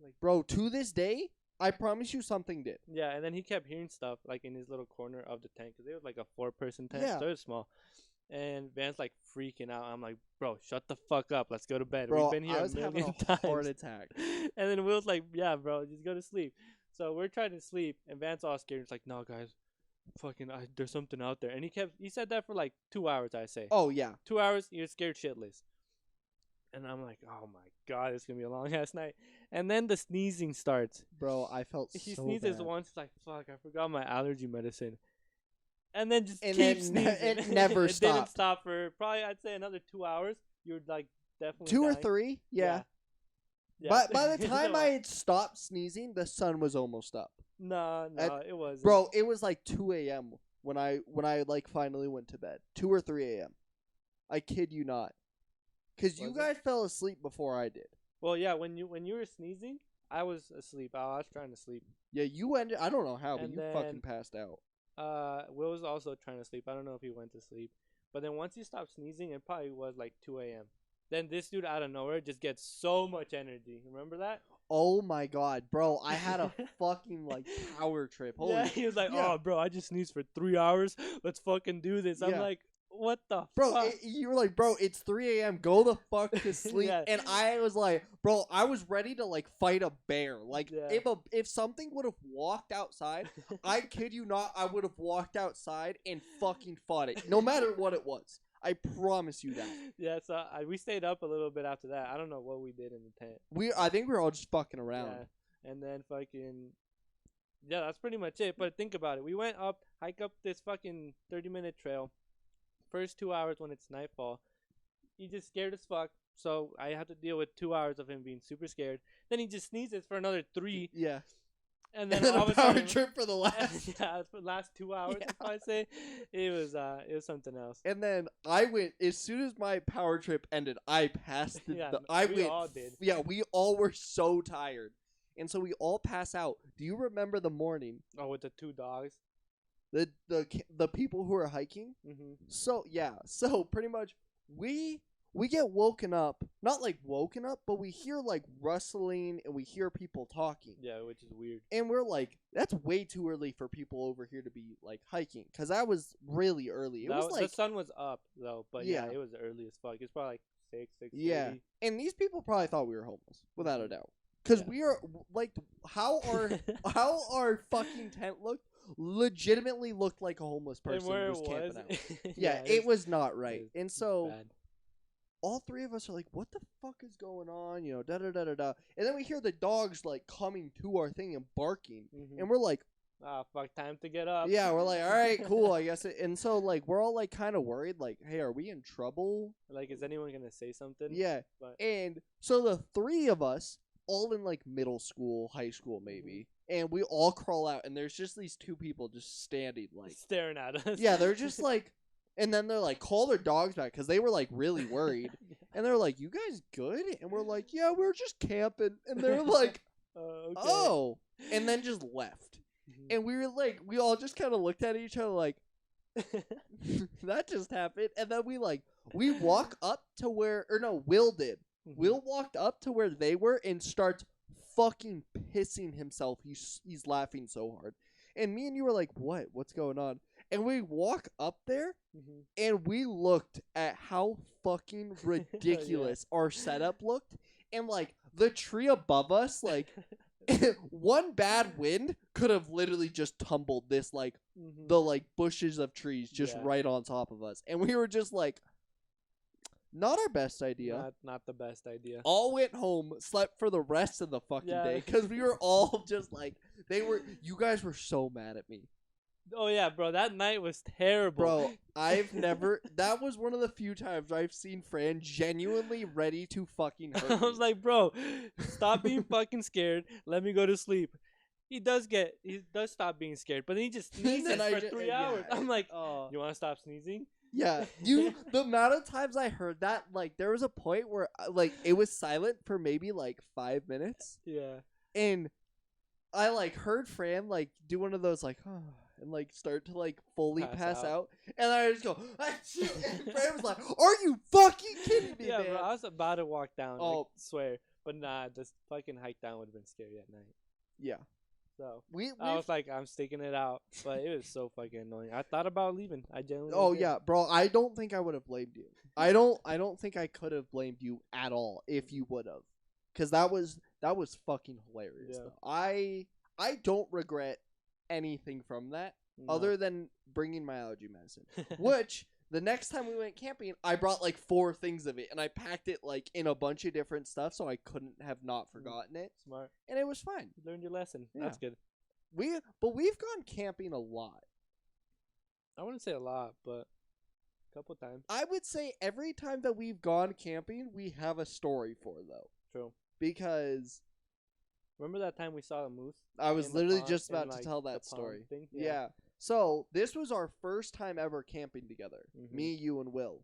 Like, Bro, to this day, I promise you something did. Yeah, and then he kept hearing stuff like in his little corner of the tent because it was like a 4-person tent, Yeah. so it was small. And Van's like freaking out. I'm like, bro, shut the fuck up. Let's go to bed. Bro, We've been here I a was having million a times. heart attack. And then Will's like, yeah, bro, just go to sleep. So we're trying to sleep, and Van's all scared. He's like, no, guys, there's something out there. And he said that for like 2 hours, I say. Oh yeah. 2 hours, he was scared shitless. And I'm like, oh my god, it's gonna be a long ass night. And then the sneezing starts. Bro, I felt He so sneezes bad. once, he's like, fuck, I forgot my allergy medicine. And then just And keeps then sneezing. it never It didn't stopped. stop for probably, I'd say, another 2 hours. You would like definitely 2 or dying. 3, yeah. Yeah. But by the time I had stopped sneezing, the sun was almost up. No, it wasn't. Bro, it was like 2 a.m. when I like finally went to bed. 2 or 3 a.m. I kid you not. Cause you Was it? guys fell asleep before I did. Well, yeah, when you were sneezing, I was asleep. I was trying to sleep. Yeah, you ended. I don't know how, but And you fucking passed out. Will was also trying to sleep. I don't know if he went to sleep. But then once he stopped sneezing, it probably was like 2 a.m. Then this dude out of nowhere just gets so much energy. Remember that? Oh my god, bro! I had a fucking like power trip. Holy Yeah, he was like, yeah. "Oh, bro, I just sneezed for 3 hours. Let's fucking do this." I'm Yeah. like, "What the Bro, fuck?" you were like, bro, it's 3 a.m. Go the fuck to sleep. Yeah. And I was like, bro, I was ready to like fight a bear. Like, Yeah. if something would have walked outside, I kid you not, I would have walked outside and fucking fought it, no matter what it was. I promise you that. Yeah, so we stayed up a little bit after that. I don't know what we did in the tent. I think we were all just fucking around. Yeah, and then fucking, yeah, that's pretty much it. But think about it. We went up, hike up this fucking 30-minute trail. First 2 hours when it's nightfall, he just scared as fuck. So I had to deal with 2 hours of him being super scared. Then he just sneezes for another 3, Yeah. and then, And then all a of a power sudden, trip for the last. yeah, for the last 2 hours, Yeah. I'd probably say it was something else. And then I went as soon as my power trip ended. I passed. Yeah, I we went. all did. Yeah, we all were so tired, and so we all pass out. Do you remember the morning? Oh, with the 2 dogs. The people who are hiking. Mm-hmm. So yeah, so pretty much we get woken up, not like woken up, but we hear like rustling and we hear people talking. Yeah, which is weird. And we're like, that's way too early for people over here to be like hiking, cause that was really early. It was like the sun was up though, but yeah, Yeah. it was early as fuck. It's probably like 6:30. yeah, and these people probably thought we were homeless without a doubt, cause Yeah. we are like how our fucking tent looked legitimately looked like a homeless And person where was it camping was, out. Yeah, it was not right, was and so. bad. All 3 of us are like, what the fuck is going on? You know, da da da da da. And then we hear the dogs like coming to our thing and barking. Mhm. And we're like, Ah, fuck, time to get up. yeah, we're like, all right, cool, I guess. And so like we're all like kind of worried, like, hey, are we in trouble? Like, is anyone gonna say something? Yeah. But And so the 3 of us, all in like middle school, high school maybe, and we all crawl out, and there's just these 2 people just standing like, staring at us. yeah, they're just like. And then they're like, call their dogs back because they were like really worried. And they're like, you guys good? And we're like, yeah, we're just camping. And they're like, Okay. oh. And then just left. Mhm. And we were like, we all just kind of looked at each other like, that just happened. And then we walk up to where, or no, Will did. Mhm. Will walked up to where they were and starts fucking pissing himself. He's laughing so hard. And me and you were like, what? What's going on? And we walk up there. Mhm. And we looked at how fucking ridiculous our setup looked. And, like, the tree above us, like, one bad wind could have literally just tumbled this, like, Mhm. the, like, bushes of trees just Yeah. right on top of us. And we were just like, not our best idea. Not the best idea. All went home, slept for the rest of the fucking Yeah. day. Because we were all just like, you guys were so mad at me. Oh yeah, bro, that night was terrible. Bro, that was one of the few times I've seen Fran genuinely ready to fucking hurt I me. was like, bro, stop being fucking scared. Let me go to sleep. He does stop being scared, but then he just sneezes And I for ju- 3 yeah. hours. I'm like, Oh. you want to stop sneezing? Yeah, the amount of times I heard that, like, there was a point where, like, it was silent for maybe, like, 5 minutes, Yeah. and I, like, heard Fran, like, do one of those, like, and, like, start to, like, fully pass out, and I just go, and Fran was like, are you fucking kidding me, Yeah, man? bro, I was about to walk down, Oh. I swear. But nah, this fucking hike down would have been scary at night. Yeah. So we I was like, I'm sticking it out, but it was so fucking annoying. I thought about leaving. I genuinely. Oh did. yeah, bro. I don't think I would have blamed you. I don't think I could have blamed you at all if you would have, because that was fucking hilarious. Yeah. Though. I don't regret anything from that No. other than bringing my allergy medicine. Which the next time we went camping, I brought like 4 things of it, and I packed it like in a bunch of different stuff, so I couldn't have not forgotten it, Smart. and it was fine. You learned your lesson. Yeah. That's good. We've gone camping a lot. I wouldn't say a lot, but a couple times. I would say every time that we've gone camping, we have a story for though. True. Because remember that time we saw a moose? I was in the literally pond- just in, about like, to tell the that pond story. thing? Yeah. So this was our first time ever camping together. Mhm. Me, you, and Will.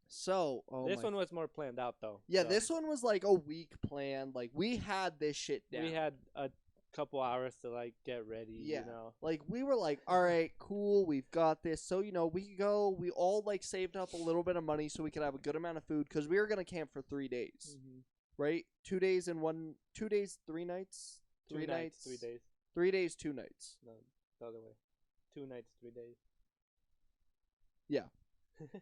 So This one was more planned out though. Yeah, so this one was like a week planned. Like we had this shit down. we had a couple hours to like get ready. Yeah. You know. Like we were like, all right, cool, we've got this. So we could go. We all like saved up a little bit of money so we could have a good amount of food because we were gonna camp for 3 days, right? 2 days and 2 days, 3 nights, 3 nights, 3 days. 3 days, 2 nights. No, the other way. 2 nights, 3 days. Yeah,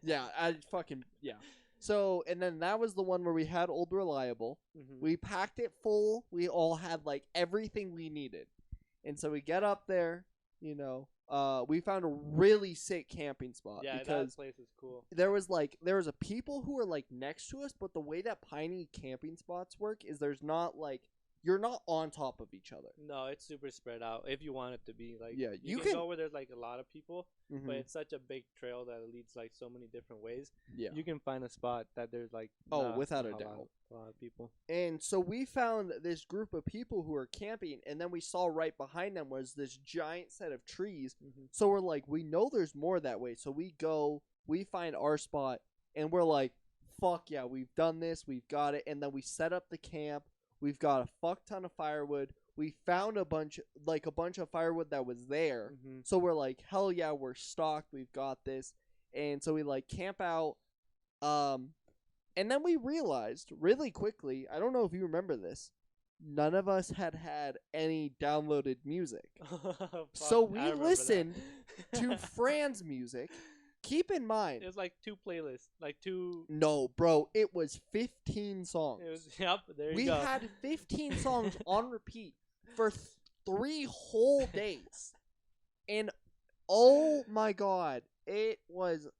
yeah. So and then that was the one where we had Old Reliable. We packed it full. We all had like everything we needed, and so we get up there. We found a really sick camping spot. Yeah, because that place is cool. there was a people who were like next to us, but the way that piney camping spots work is there's not like you're not on top of each other. No, it's super spread out. If you want it to be like, Yeah, you can go where there's like a lot of people, Mhm. but it's such a big trail that it leads like so many different ways. Yeah. You can find a spot that there's like Without a lot- doubt. a lot of people. And so we found this group of people who were camping, and then we saw right behind them was this giant set of trees. So we're like, we know there's more that way. So we find our spot, and we're like, fuck yeah, we've done this, we've got it. And then we set up the camp. We've got a fuck ton of firewood. We found a bunch of firewood that was there. So we're like, hell yeah, we're stocked. We've got this. And so we like camp out. And then we realized really quickly, I don't know if you remember this, none of us had any downloaded music. So we listened to Fran's music. Keep in mind, It was like 2 playlists, like 2. no, bro, it was 15 songs. It was there you We go. had 15 songs on repeat for 3 whole days. And oh my god, it wasn't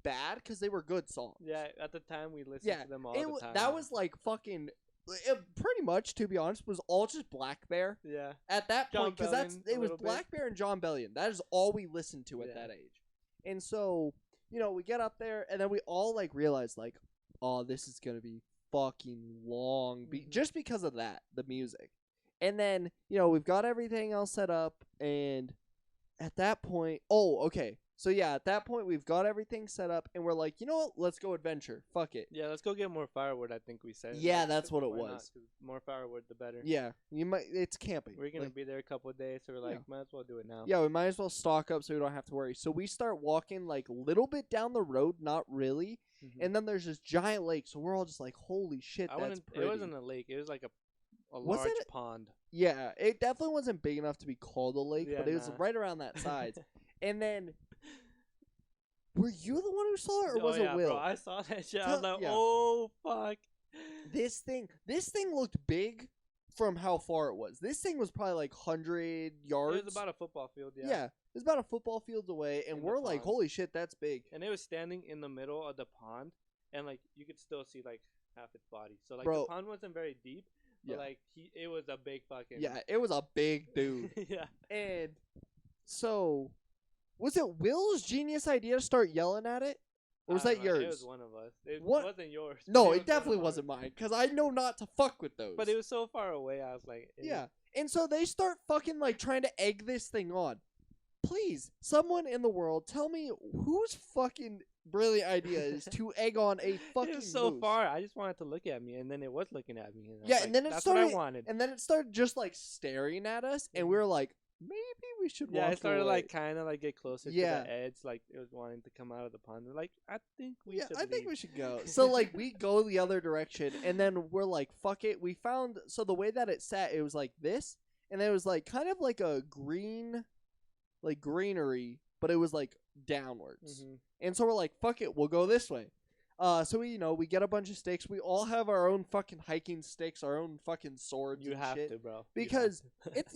bad because they were good songs. Yeah, at the time we listened to them all the time. That was like fucking pretty much, to be honest, was all just Black Bear yeah. at that John point because Bellion a it was little bit. Black Bear and John Bellion. That is all we listened to at Yeah. that age. And so, we get up there and then we all like realize like, oh, this is gonna be fucking long, just because of that, the music. And then we've got everything else set up, and at that point, so yeah, at that point we've got everything set up, and we're like, you know what? Let's go adventure. Fuck it. Yeah, let's go get more firewood. I think we said. Yeah, that's what it why not? was. 'Cause more firewood, the better. Yeah, it's camping. We're gonna Like, be there a couple of days, so we're like, Yeah. might as well do it now. yeah, we might as well stock up so we don't have to worry. So we start walking like a little bit down the road, not really, and then there's this giant lake. So we're all just like, holy shit, that's pretty. It wasn't a lake. It was like a Was large it? pond. Yeah, it definitely wasn't big enough to be called a lake, Yeah, but it was nah. right around that size. And then, were you the one who saw it, or Oh, was yeah, it Will? Bro, I saw that shit. I was like, Yeah. oh fuck. This thing looked big from how far it was. This thing was probably like 100 yards. It was about a football field. Yeah. Yeah, it was about a football field away, and In the we're like, pond. holy shit, that's big. And it was standing in the middle of the pond, and like you could still see like half its body. So like Bro. the pond wasn't very deep, but Yeah. like it was a big fucking. Yeah, it was a big dude. yeah. And so, was it Will's genius idea to start yelling at it? Or was I that don't know, yours? It was one of us. It What? wasn't yours. No, was it one definitely of wasn't ours. mine, because I know not to fuck with those. But it was so far away. I was like, Yeah. And so they start fucking like trying to egg this thing on. Please, someone in the world, tell me whose fucking brilliant idea is to egg on a fucking It was so moose. far. I just wanted to look at me, and then it was looking at me. And I was Yeah, like, and then it that's started, what I wanted. and then it started just like staring at us, and we were like, maybe we should Yeah, walk it started away. like kind of like get closer Yeah. to the edge, like it was wanting to come out of the pond. We're like, I think we should. I think leave. we should go. So like we go the other direction, and then we're like, fuck it. We found, so the way that it sat, it was like this, and it was like kind of like a green, like greenery, but it was like downwards. Mm-hmm. And so we're like, fuck it, we'll go this way. So we get a bunch of sticks. We all have our own fucking hiking sticks, our own fucking swords. You and have shit. to, bro. Because it's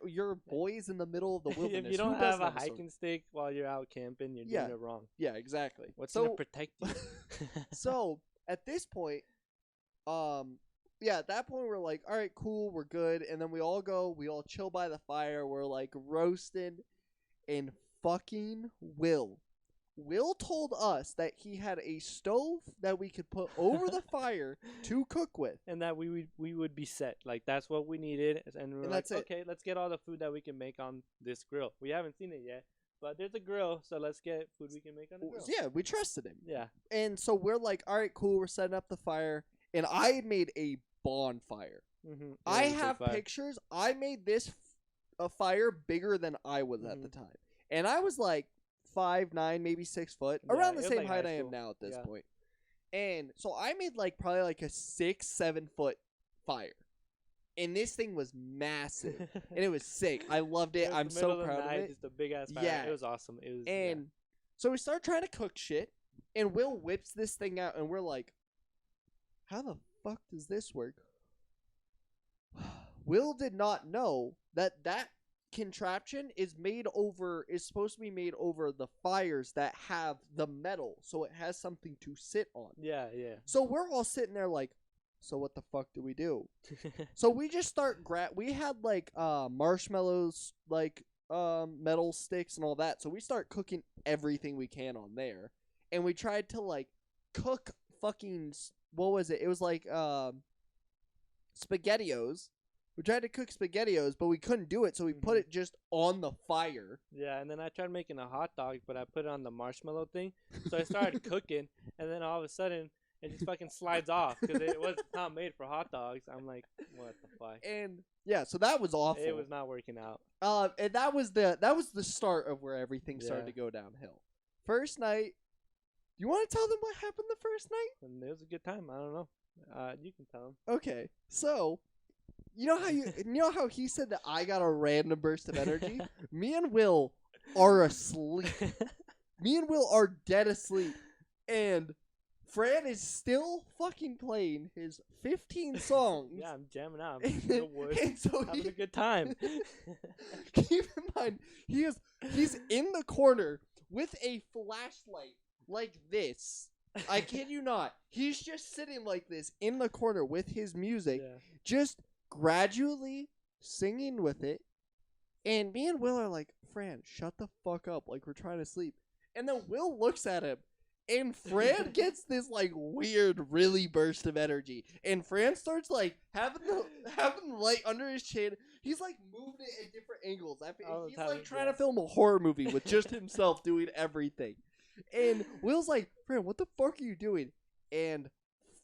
you're boys in the middle of the wilderness. If you don't Who have doesn't a sword? hiking stick while you're out camping, you're doing it wrong. Yeah, exactly. What's gonna protect you? So at this point, at that point we're like, all right, cool, we're good, and then we all chill by the fire. We're like roasting, and fucking Will told us that he had a stove that we could put over the fire to cook with, and that we would be set. Like that's what we needed, and we're like, okay, let's get all the food that we can make on this grill. We haven't seen it yet, but there's a grill, so let's get food we can make on the grill. Yeah, we trusted him. Yeah, and so we're like, all right, cool, we're setting up the fire, and I made a bonfire. Mm-hmm. I have pictures. I made this a fire bigger than I was at the time, and I was like 5'9", maybe 6 foot, around the same height I am now at this point. And so I made like probably like a 6-7 foot fire, and this thing was massive, and it was sick. I loved it. I'm so proud of it. Just a big ass fire. Yeah, it was awesome. It was, and so we start trying to cook shit, and Will whips this thing out, and we're like, "How the fuck does this work?" Will did not know that contraption is supposed to be made over the fires that have the metal, so it has something to sit on. Yeah. So we're all sitting there like, so what the fuck do we do? So we just start we had like marshmallows, like metal sticks and all that. So we start cooking everything we can on there, and we tried to like cook fucking, what was it? It was like SpaghettiOs. We tried to cook SpaghettiOs, but we couldn't do it, so we put it just on the fire. Yeah, and then I tried making a hot dog, but I put it on the marshmallow thing. So I started cooking, and then all of a sudden, it just fucking slides off because it was not made for hot dogs. I'm like, what the fuck? And yeah, so that was awful. It was not working out. And that was the start of where everything started to go downhill. First night, you want to tell them what happened the first night? And it was a good time. I don't know. You can tell them. Okay, so. You know how he said that I got a random burst of energy? Me and Will are asleep. Me and Will are dead asleep. And Fran is still fucking playing his 15 songs. Yeah, I'm jamming out. I'm so having a good time. Keep in mind, he's in the corner with a flashlight like this. I kid you not. He's just sitting like this in the corner with his music. Yeah. Just gradually singing with it, and me and Will are like, Fran, shut the fuck up, like we're trying to sleep. And then Will looks at him, and Fran gets this like weird really burst of energy, and Fran starts like having the light under his chin. He's like moving it at different angles. He's like trying to film a horror movie with just himself doing everything. And Will's like, Fran, what the fuck are you doing? And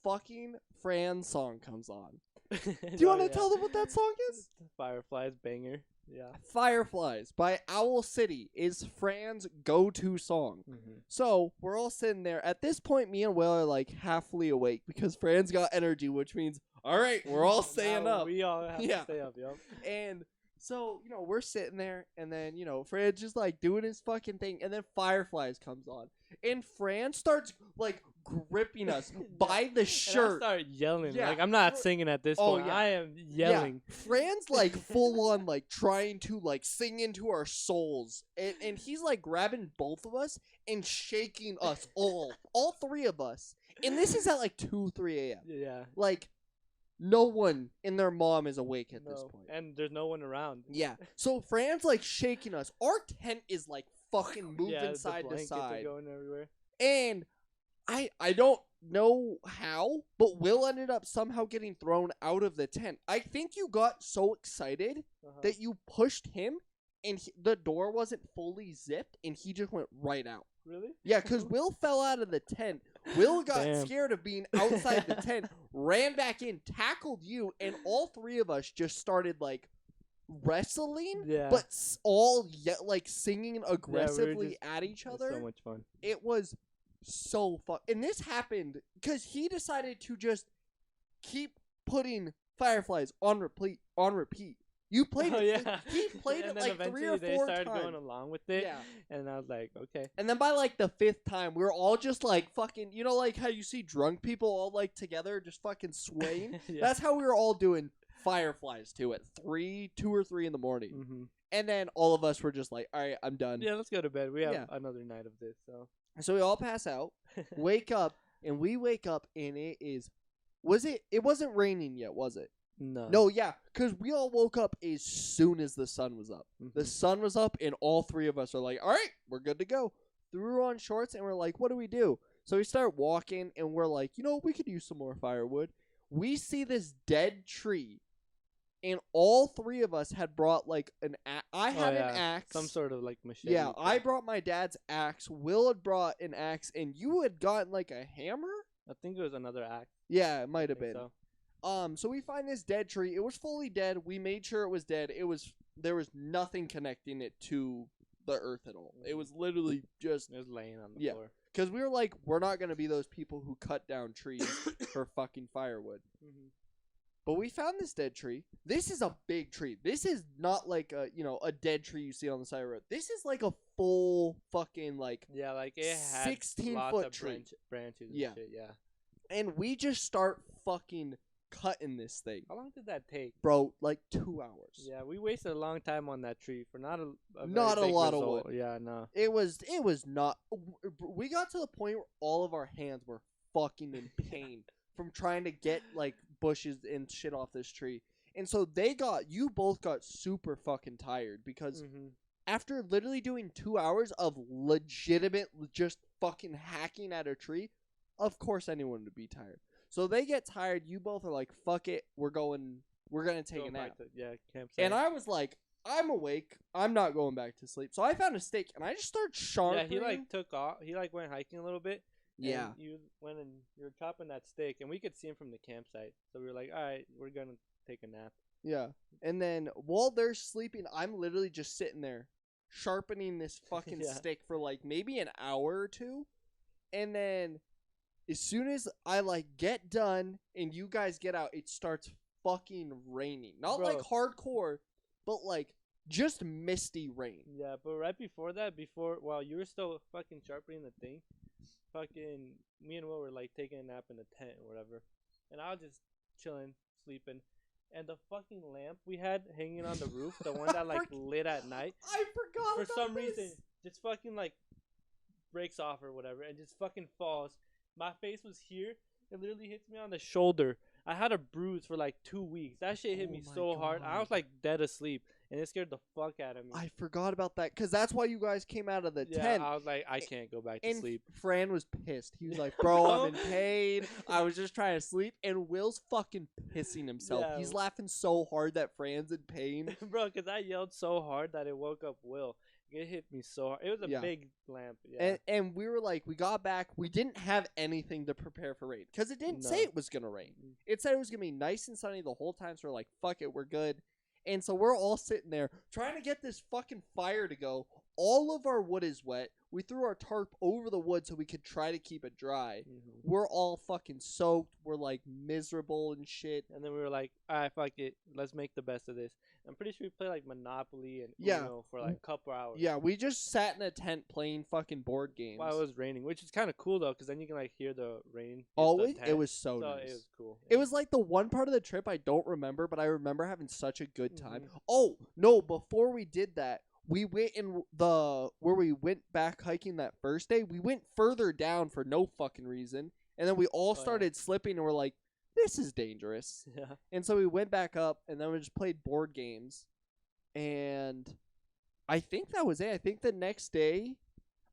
fucking Fran's song comes on. Do you want to tell them what that song is? Fireflies banger. Yeah. Fireflies by Owl City is Fran's go-to song. Mm-hmm. So we're all sitting there. At this point, me and Will are like halfly awake because Fran's got energy, which means, all right, we're all staying up. We all have to stay up, yep. And so, we're sitting there, and then, Fran's just like doing his fucking thing, and then Fireflies comes on. And Fran starts like gripping us by the shirt. And I start yelling. Yeah. Like I'm not singing at this point. I am yelling. Yeah. Fran's like full on like trying to like sing into our souls. And he's like grabbing both of us and shaking us all three of us. And this is at like 2-3 a.m. Yeah. Like no one and their mom is awake at this point. And there's no one around. Yeah. So Fran's like shaking us. Our tent is like fucking moving side to side. Are going everywhere. And I don't know how, but Will ended up somehow getting thrown out of the tent. I think you got so excited that you pushed him, and the door wasn't fully zipped, and he just went right out. Really? Yeah, because Will fell out of the tent. Will got scared of being outside the tent, ran back in, tackled you, and all three of us just started like wrestling, but all like singing aggressively at each other. So much fun. It was so fun. And this happened because he decided to just keep putting Fireflies on repeat. You played Oh it. yeah. He played And it then like 3 eventually or they 4 started times. going along with it. Yeah. And I was like, okay. And then by like the 5th time, we were all just like fucking, you know, like how you see drunk people all like together just fucking swaying? Yeah. That's how we were all doing Fireflies too at 2 or 3 in the morning. Mm-hmm. And then all of us were just like, all right, I'm done. Yeah, let's go to bed. We have Yeah. another night of this, so. So we all pass out, wake up, and we wake up and it wasn't raining yet, was it? No. No, yeah, because we all woke up as soon as the sun was up. Mm-hmm. The sun was up, and all 3 of us are like, all right, we're good to go. Threw on shorts, and we're like, what do we do? So we start walking, and we're like, you know, we could use some more firewood. We see this dead tree, and all 3 of us had brought like I had an axe. Some sort of like machete. Yeah, thing. I brought my dad's axe. Will had brought an axe, and you had gotten like a hammer? I think it was another axe. Yeah, it might have been. So. So we find this dead tree. It was fully dead. We made sure it was dead. There was nothing connecting it to the earth at all. It was literally just It was laying on the floor. because we were like, we're not gonna be those people who cut down trees for fucking firewood. Mm-hmm. But we found this dead tree. This is a big tree. This is not like a dead tree you see on the side of the road. This is like a full fucking like Yeah, like it had 16-foot lots of tree. branches. Yeah. And shit, yeah. And we just start fucking cutting this thing. How long did that take? Bro, like 2 hours. Yeah, we wasted a long time on that tree for not a Not a very big lot of result. wood. Yeah, no. It was not. We got to the point where all of our hands were fucking in pain from trying to get like bushes and shit off this tree. And so you both got super fucking tired because after literally doing 2 hours of legitimate just fucking hacking at a tree, of course anyone would be tired. So they get tired. You both are like, fuck it. We're going to take a nap. Campsite. And I was like, I'm awake. I'm not going back to sleep. So I found a stake and I just started sharpening. Yeah, he like took off. He like went hiking a little bit. Yeah. You went and you were chopping that steak, and we could see him from the campsite. So we were like, all right, we're going to take a nap. Yeah. And then while they're sleeping, I'm literally just sitting there sharpening this fucking stick for like maybe an hour or 2. And then as soon as I like get done and you guys get out, it starts fucking raining. Not like hardcore, but like just misty rain. Yeah, but right before that, while you were still fucking sharpening the thing, fucking me and Will were like taking a nap in the tent or whatever. And I was just chilling, sleeping. And the fucking lamp we had hanging on the roof, the one that like lit at night, I forgot for some reason just fucking like breaks off or whatever and just fucking falls. My face was here. It literally hits me on the shoulder. I had a bruise for like 2 weeks. That shit hit me so hard. I was like dead asleep, and it scared the fuck out of me. I forgot about that because that's why you guys came out of the tent. I was like, I can't go back to sleep. Fran was pissed. He was like, bro, I'm in pain. I was just trying to sleep. And Will's fucking pissing himself. Yeah. He's laughing so hard that Fran's in pain. Bro, because I yelled so hard that it woke up Will. It hit me so hard. It was a big lamp. Yeah. And we were like, we got back. We didn't have anything to prepare for rain because it didn't say it was going to rain. It said it was going to be nice and sunny the whole time. So we're like, fuck it, we're good. And so we're all sitting there trying to get this fucking fire to go. All of our wood is wet. We threw our tarp over the wood so we could try to keep it dry. We're all fucking soaked. We're like miserable and shit. And then we were like, all right, fuck it. Let's make the best of this. I'm pretty sure we played like Monopoly and Uno for like a couple hours. Yeah, we just sat in a tent playing fucking board games. While it was raining, which is kind of cool though, because then you can like hear the rain. Always, it was so nice. It was cool. It was like the one part of the trip I don't remember, but I remember having such a good time. Oh no! Before we did that, we went in where we went back hiking that first day. We went further down for no fucking reason, and then we all started slipping, and we're like, this is dangerous. Yeah. And so we went back up, and then we just played board games. And I think that was it. I think the next day...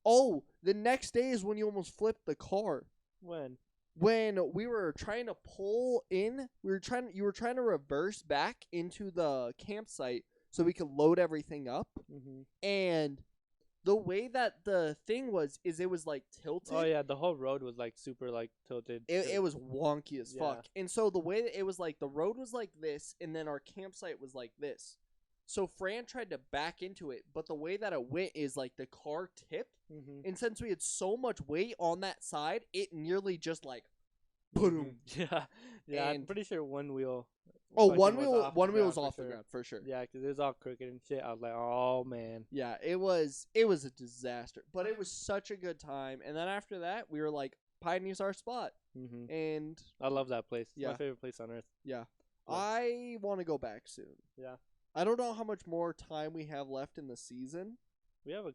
Oh, the next day is when you almost flipped the car. When? When we were trying to pull in, you were trying to reverse back into the campsite so we could load everything up. And the way that the thing was, is it was like tilted. Oh yeah, the whole road was like super like tilted. It was wonky as fuck. And so the way that it was like, the road was like this, and then our campsite was like this. So Fran tried to back into it, but the way that it went is like the car tipped. And since we had so much weight on that side, it nearly just like, boom. Yeah, And I'm pretty sure one wheel Oh, fucking was off the one wheel was ground off for the sure. ground for sure. Yeah, because it was all crooked and shit. I was like, oh man. Yeah, it was a disaster, but it was such a good time. And then after that, we were like, Pioneer's our spot, and I love that place. It's Yeah. my favorite place on earth. yeah, Yeah. I want to go back soon. Yeah. I don't know how much more time we have left in the season. We have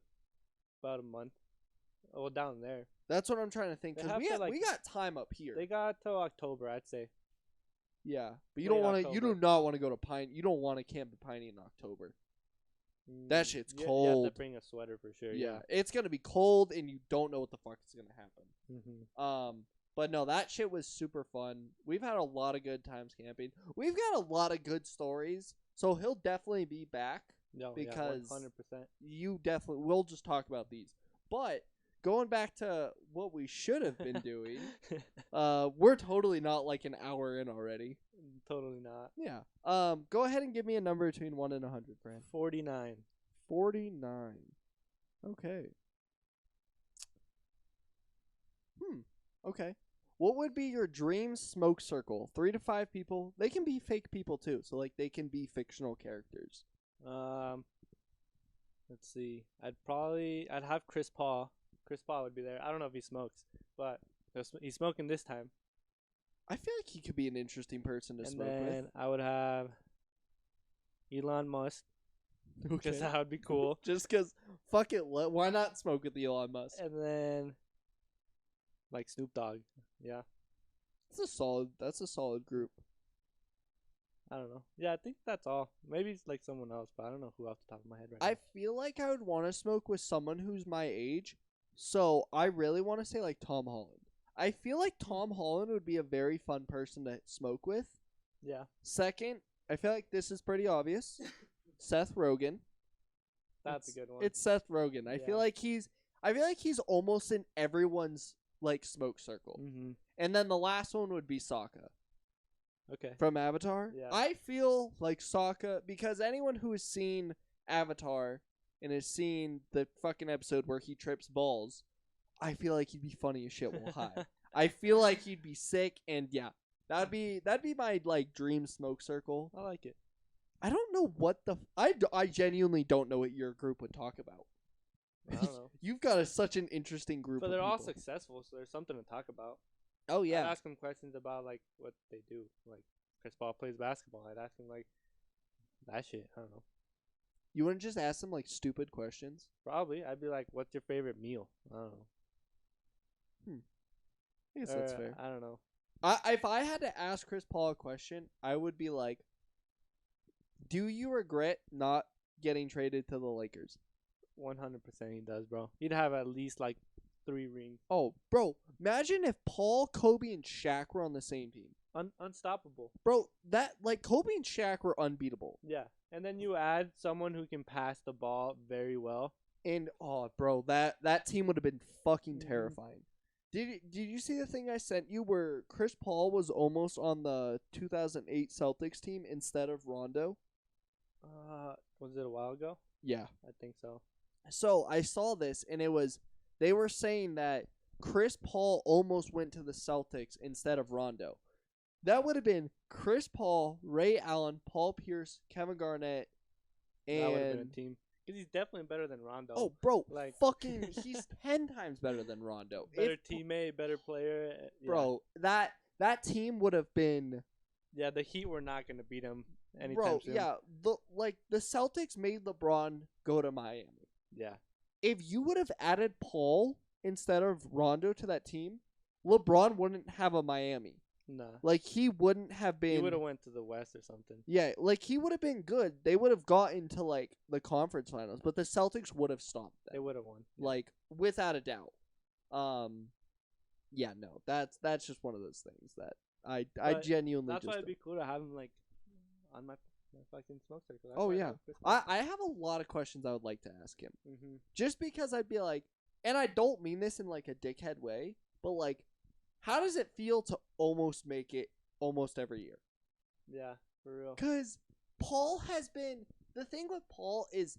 about a month. Oh, down there. That's what I'm trying to think, They because have to, we got time up here. They got till October, I'd say. Yeah, but you late don't want to. You do October. not want to go to Pine. You don't want to camp at Piney in October. That shit's You have cold. to bring a sweater for sure. Yeah, it's gonna be cold, and you don't know what the fuck is gonna happen. Mm-hmm. But no, that shit was super fun. We've had a lot of good times camping. We've got a lot of good stories, so he'll definitely be back. No, Because 100%. You definitely. We'll just talk about these. But going back to what we should have been doing, we're totally not like an hour in already. Totally not. Yeah. Go ahead and give me a number between 1 and 100, Fran. 49. 49. Okay. Okay. What would be your dream smoke circle? 3 to 5 people. They can be fake people too, so like they can be fictional characters. Let's see. I'd have Chris Paul. Chris Paul would be there. I don't know if he smokes, but he's smoking this time. I feel like he could be an interesting person to And smoke then I would have Elon Musk, with. because that would be cool. Just because, fuck it, why not smoke with Elon Musk? And then like Snoop Dogg. Yeah. That's a solid group. I don't know. Yeah, I think that's all. Maybe it's like someone else, but I don't know who off the top of my head right I now. feel like I would want to smoke with someone who's my age, so I really want to say like Tom Holland. I feel like Tom Holland would be a very fun person to smoke with. Yeah. Second, I feel like this is pretty obvious. Seth Rogen. That's a good one. It's Seth Rogen. I Yeah. feel like he's almost in everyone's like smoke circle. Mm-hmm. And then the last one would be Sokka Okay. from Avatar. Yeah. I feel like Sokka, because anyone who has seen Avatar and has seen the fucking episode where he trips balls, I feel like he'd be funny as shit while high. I feel like he'd be sick, and yeah, that'd be my like dream smoke circle. I like it. I don't know what I genuinely don't know what your group would talk about. I don't know. You've got such an interesting group. But of they're all people. successful, so there's something to talk about. Oh I'd yeah. ask them questions about like what they do. Like Chris Paul plays basketball. I'd ask him like that shit. I don't know. You wouldn't just ask them like stupid questions? Probably. I'd be like, "What's your favorite meal?" I don't know. I guess that's fair. I don't know. If I had to ask Chris Paul a question, I would be like, do you regret not getting traded to the Lakers? 100% he does, bro. He'd have at least like 3 rings. Oh, bro, imagine if Paul, Kobe, and Shaq were on the same team. Unstoppable. Bro, that like Kobe and Shaq were unbeatable. Yeah. And then you add someone who can pass the ball very well. And oh, bro, that team would have been fucking Mhm. terrifying. Did you see the thing I sent you where Chris Paul was almost on the 2008 Celtics team instead of Rondo? Was it a while ago? Yeah. I think so. So I saw this, and they were saying that Chris Paul almost went to the Celtics instead of Rondo. That would have been Chris Paul, Ray Allen, Paul Pierce, Kevin Garnett, That would have been a and team. Because he's definitely better than Rondo. oh, bro, like fucking, he's 10 times better than Rondo. better teammate, better player. Yeah. Bro, that team would have been. Yeah, the Heat were not going to beat him anytime Bro, soon. yeah, the Celtics made LeBron go to Miami. Yeah. If you would have added Paul instead of Rondo to that team, LeBron wouldn't have a Miami. Nah. Like, he wouldn't have been. He would have went to the West or something. Yeah, like, he would have been good. They would have gotten to, like, the conference finals, but the Celtics would have stopped them. They would have won. Yeah. Like, without a doubt. Yeah, no, that's just one of those things that I But genuinely That's just why it'd don't. be cool to have him, like, on my fucking smoke circle. Oh, yeah. I have a lot of questions I would like to ask him. Mm-hmm. Just because I'd be like, and I don't mean this in, like, a dickhead way, but, like, how does it feel to almost make it almost every year? Yeah, for real. Because Paul has been. The thing with Paul is,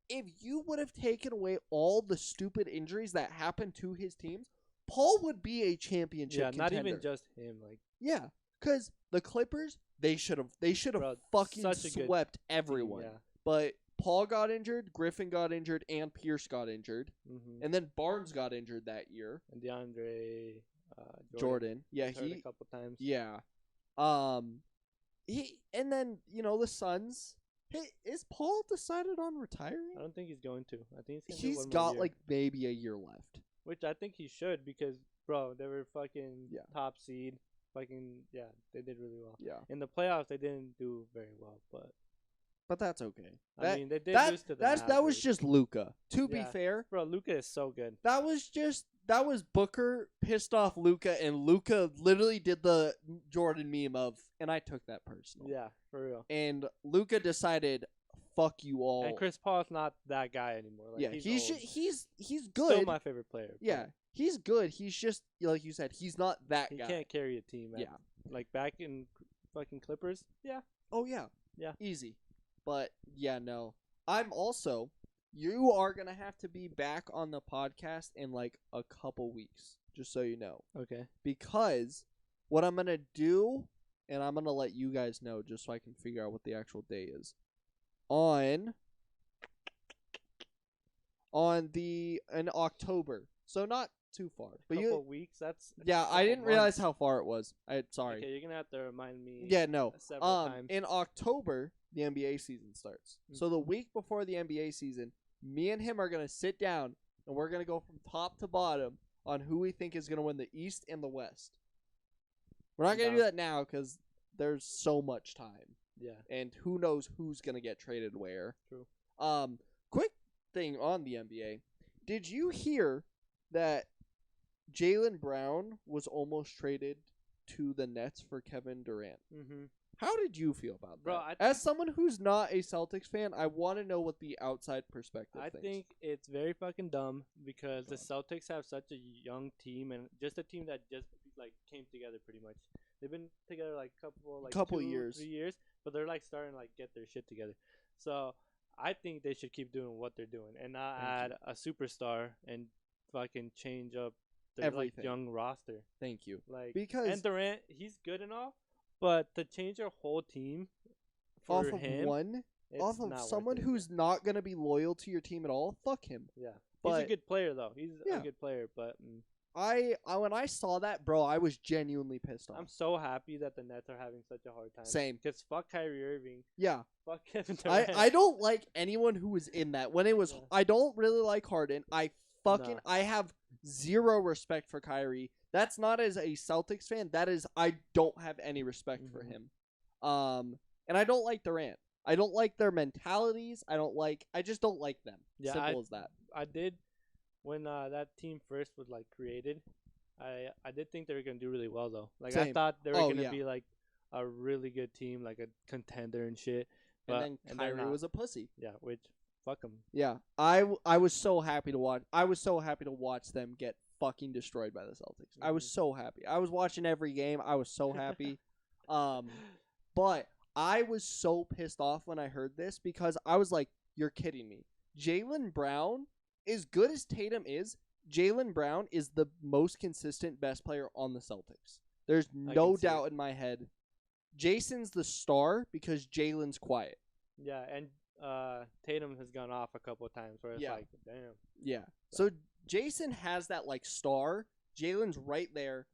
if you would have taken away all the stupid injuries that happened to his teams, Paul would be a championship Yeah, not contender. even just him. Like, Yeah, because the Clippers, They should have Bro, fucking such a good swept everyone. Team, But Paul got injured, Griffin got injured, and Pierce got injured. yeah. And then Barnes got injured that year. And DeAndre Jordan. Yeah, was hurt a couple times. Yeah. And then, the Suns. Hey, is Paul decided on retiring? I don't think he's going to. I think He's one more got year. like maybe a year left. Which I think he should because, bro, they were fucking Yeah. top seed. Fucking, yeah, they did really well. Yeah. In the playoffs, they didn't do very well, but that's okay. I mean, they did lose to the that was Mavericks. just Luka. To be Yeah. fair, Bro, Luka is so good. that was Booker pissed off Luka, and Luka literally did the Jordan meme of, and I took that personal. Yeah, for real. And Luka decided, fuck you all. And Chris Paul's not that guy anymore. Like, yeah, he's old. he's good. Still my favorite player. but Yeah, he's good. He's just like you said, he's not that he guy. can't carry a team. Yeah. Like back in fucking Clippers. Yeah. Oh yeah. Yeah. Easy. But yeah, no. You are gonna have to be back on the podcast in like a couple weeks, just so you know. Okay. Because what I'm gonna do, and I'm gonna let you guys know just so I can figure out what the actual day is. In October. So not too far. But Couple weeks. That's yeah, I didn't realize how far it was. Sorry. Okay, you're gonna have to remind me. Yeah, no. Several times. In October, the NBA season starts. So the week before the NBA season, me and him are gonna sit down and we're gonna go from top to bottom on who we think is gonna win the East and the West. We're not gonna do that now because there's so much time, Yeah. and who knows who's gonna get traded where. True. Quick thing on the NBA. Did you hear that Jaylen Brown was almost traded to the Nets for Kevin Durant? Mm-hmm. How did you feel about Bro, that? As someone who's not a Celtics fan, I want to know what the outside perspective I thinks. think it's very fucking dumb because the Celtics have such a young team and just a team that just like came together pretty much. They've been together like couple 3 years, but they're like starting to like get their shit together. So I think they should keep doing what they're doing and not add a superstar and fucking change up their like Everything. young roster. Thank you. Like Because and Durant, he's good and all, but to change your whole team for off of him, it's off of not someone worth it. who's not going to be loyal to your team at all, fuck him. Yeah. But He's a good player though. He's Yeah. a good player, but I when I saw that, bro, I was genuinely pissed off. I'm so happy that the Nets are having such a hard time. Same. Because fuck Kyrie Irving. Yeah. Fuck Kevin Durant. I don't like anyone who was in that. When it was Yeah. I don't really like Harden. I Nah. have zero respect for Kyrie. That's not as a Celtics fan. That is I don't have any respect for him. And I don't like Durant. I don't like their mentalities. I just don't like them. Yeah, Simple as that. I did when that team first was like created. I did think they were gonna do really well though. Like I Same. thought they were Oh, gonna yeah. be like a really good team, like a contender and shit. But And then they're Kyrie not. was a pussy. Yeah, which fuck them. Yeah. I was so happy to watch. I was so happy to watch them get fucking destroyed by the Celtics. I was so happy. I was watching every game. I was so happy. But I was so pissed off when I heard this because I was like, you're kidding me. Jaylen Brown, as good as Tatum is, Jaylen Brown is the most consistent best player on the Celtics. There's no see doubt in my head. Jason's the star because Jalen's quiet. Yeah, and Tatum has gone off a couple of times where it's Yeah. like, damn. Yeah. So Jason has that like star. Jalen's right there.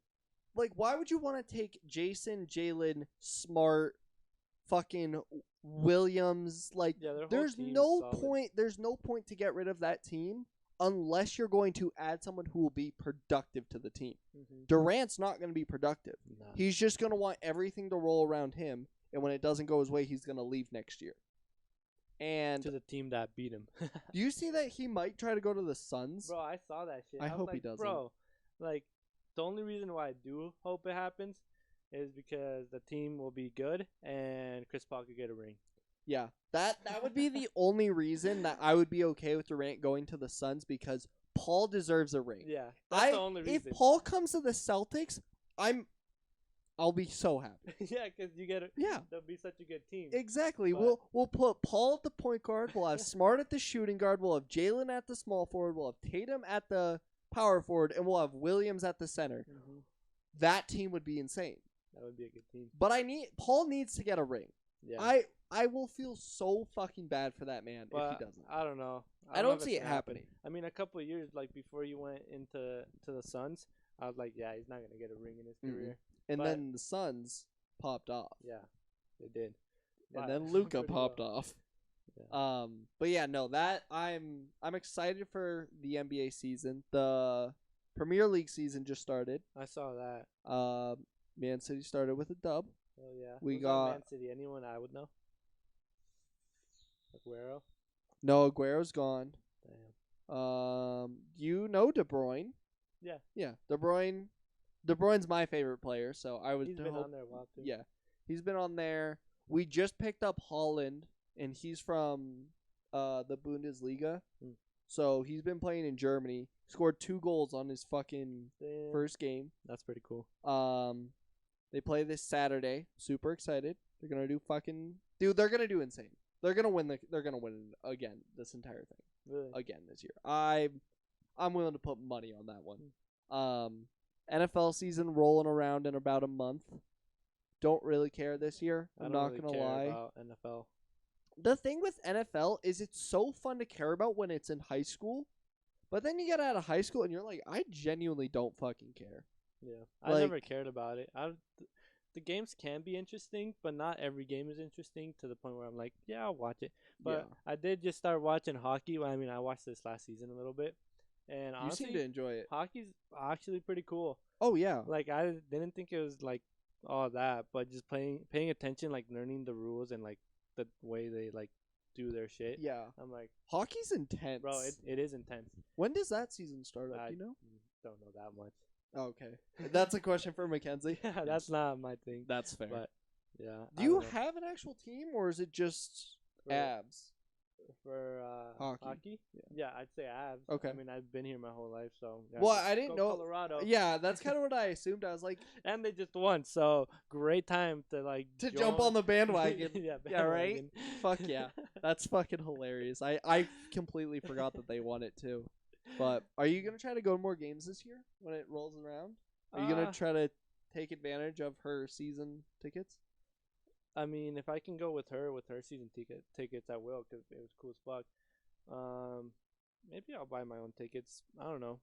Like, why would you want to take Jason, Jalen, Smart, fucking Williams? Like, Yeah, their whole there's team is no solid. point. There's no point to get rid of that team unless you're going to add someone who will be productive to the team. Durant's not going to be productive. Nah. He's just going to want everything to roll around him, and when it doesn't go his way, he's going to leave next year. And To the team that beat him. do you see that he might try to go to the Suns? Bro, I saw that shit. I was hope he like, doesn't. Bro, like, the only reason why I do hope it happens is because the team will be good and Chris Paul could get a ring. Yeah, that would be the only reason that I would be okay with Durant going to the Suns because Paul deserves a ring. Yeah, that's the only reason. If Paul comes to the Celtics, I'll be so happy. Yeah, because Yeah. they'll be such a good team. Exactly. But- We'll put Paul at the point guard. We'll have Smart at the shooting guard. We'll have Jalen at the small forward. We'll have Tatum at the power forward, and we'll have Williams at the center. That team would be insane. That would be a good team. But Paul needs to get a ring. Yeah. I will feel so fucking bad for that man if he doesn't. I don't know. I don't see it happening. I mean, a couple of years like before you went into the Suns, I was like, yeah, he's not gonna get a ring in his career. And then the Suns popped off. Yeah, they did. And then Luka pretty popped well. off. Yeah. But yeah, no, that I'm excited for the NBA season. The Premier League season just started. I saw that. Man City started with a dub. Oh yeah. We Who's got on Man City. Anyone I would know? Aguero. No, Aguero's gone. Damn. You know De Bruyne. Yeah. Yeah, De Bruyne. De Bruyne's my favorite player, so I would He's been on there a while too. Yeah, he's been on there. We just picked up Holland, and he's from the Bundesliga. So he's been playing in Germany. Scored 2 goals on his fucking first game. That's pretty cool. They play this Saturday. Super excited. They're gonna do They're gonna do insane. They're gonna win again this entire thing. Really? Again this year. I'm willing to put money on that one. NFL season rolling around in about a month. Don't really care this year. I'm not really gonna care lie. about NFL. The thing with NFL is it's so fun to care about when it's in high school, but then you get out of high school and you're like, I genuinely don't fucking care. Yeah, I never cared about it. The games can be interesting, but not every game is interesting to the point where I'm like, yeah, I'll watch it. But I did just start watching hockey. I mean, I watched this last season a little bit, and honestly, you seem to enjoy it. Hockey's actually pretty cool. Oh yeah. Like I didn't think it was like all that, but just paying attention, like learning the rules and like the way they like do their shit. Yeah. I'm like, hockey's intense. bro, it is intense. When does that season start up? Do you know? Don't know that much. Oh, okay. That's a question for Mackenzie. Yeah, that's not my thing. That's fair. But yeah. Do you have an actual team, or is it just abs? For hockey? Yeah, I'd say abs. Okay. I mean, I've been here my whole life, so. Yeah, well, I didn't know. Colorado. Yeah, that's kind of what I assumed. I was like, and they just won, so great time to jump on the bandwagon. Yeah, right. Fuck yeah, that's fucking hilarious. I completely forgot that they won it too. But are you gonna try to go to more games this year when it rolls around? Are you gonna try to take advantage of her season tickets? I mean, if I can go with her season tickets, I will, because it was cool as fuck. Maybe I'll buy my own tickets. I don't know.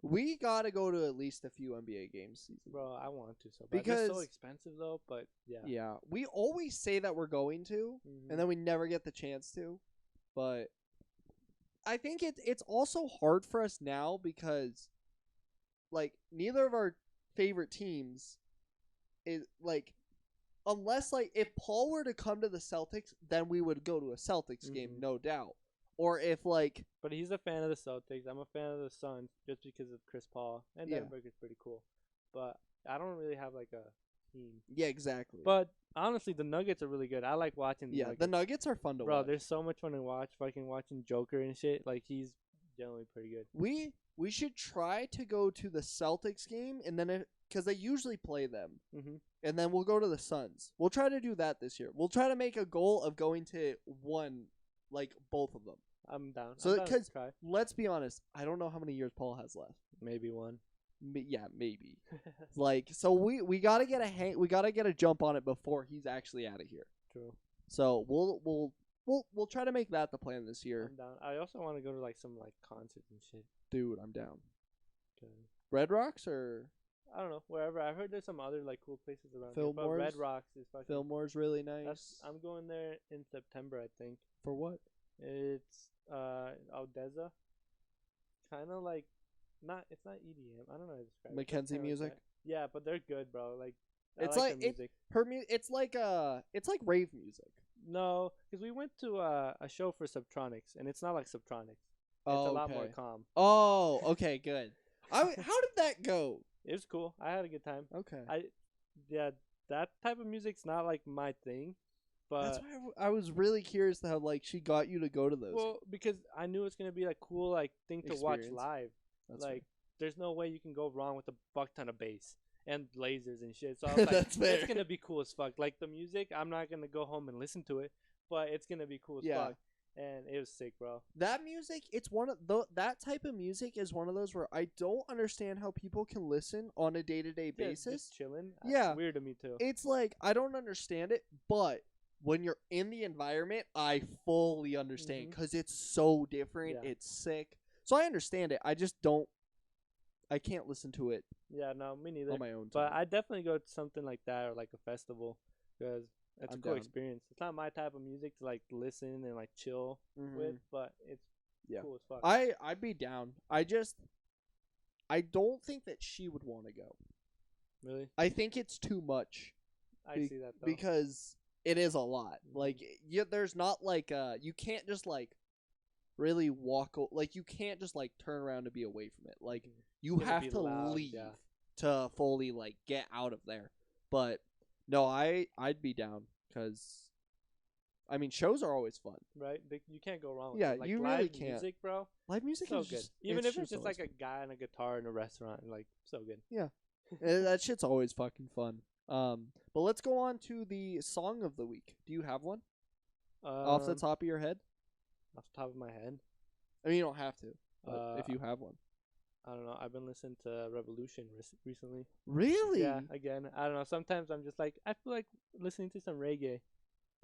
We gotta go to at least a few NBA games season. Bro, I want to so bad. Because it's so expensive though, but yeah. Yeah, we always say that we're going to, and then we never get the chance to. But I think it's also hard for us now because, like, neither of our favorite teams is like. Unless, like, if Paul were to come to the Celtics, then we would go to a Celtics game, no doubt. Or if, like... But he's a fan of the Celtics. I'm a fan of the Suns just because of Chris Paul. And Devin Booker's pretty cool. But I don't really have, like, a team. Yeah, exactly. But, honestly, the Nuggets are really good. I like watching the Nuggets. The Nuggets are fun to watch. Bro, they're so much fun to watch. Fucking watching Joker and shit. Like, he's generally pretty good. We should try to go to the Celtics game, and then... Because they usually play them. And then we'll go to the Suns. We'll try to do that this year. We'll try to make a goal of going to both of them. I'm down. So, because let's be honest, I don't know how many years Paul has left. Maybe one. Yeah, maybe. So we gotta get a jump on it before he's actually out of here. True. So we'll try to make that the plan this year. I'm down. I also want to go to like some like concerts and shit. Dude, I'm down. Okay. Red Rocks or I don't know, wherever. I heard there's some other like cool places around Fillmore's? here. But Red Rocks is fucking. Fillmore's really nice. I'm going there in September, I think. For what? It's Aldeza. Kind of like it's not EDM. I don't know how to describe Mackenzie it. music? Yeah, but they're good, bro. Like it's like music. It's like rave music. No, because we went to a show for Subtronics, and it's not like Subtronics. It's a lot more calm. Oh, okay, good. How did that go? It was cool. I had a good time. Okay. That type of music's not like my thing, but that's why I was really curious to how like she got you to go to those. Well, because I knew it's gonna be a cool like thing to watch live. That's like, fair. There's no way you can go wrong with a buck ton of bass and lasers and shit. So I was like, That's fair. It's gonna be cool as fuck. Like the music, I'm not gonna go home and listen to it, but it's gonna be cool as fuck. and it was sick, bro. That music, it's that type of music is one of those where I don't understand how people can listen on a day-to-day basis. Just chilling. Yeah. Weird to me too. It's like I don't understand it, but when you're in the environment, I fully understand because it's so different. Yeah. It's sick. So I understand it. I just don't. I can't listen to it Yeah, no, me neither. on my own time. But I definitely go to something like that or like a festival because it's a cool down. experience. It's not my type of music to like listen and like chill with, but it's cool as fuck. I'd be down. I don't think that she would want to go. Really? I think it's too much. I see that though. Because it is a lot. Like there's not like you can't just like really like you can't just like turn around and be away from it. Like you have to leave to fully like get out of there. But no, I'd be down because I mean shows are always fun. Right? You can't go wrong with Yeah, it. Like you live really can't. music, bro. Live music so is good. just, Even if it's just always like a guy and a guitar in a restaurant, like so good. Yeah. That shit's always fucking fun. But let's go on to the song of the week. Do you have one? Off the top of your head? Off the top of my head? I mean, you don't have to, but if you have one. I don't know. I've been listening to Rebelution recently. Really? Yeah, again. I don't know. Sometimes I'm just like, I feel like listening to some reggae.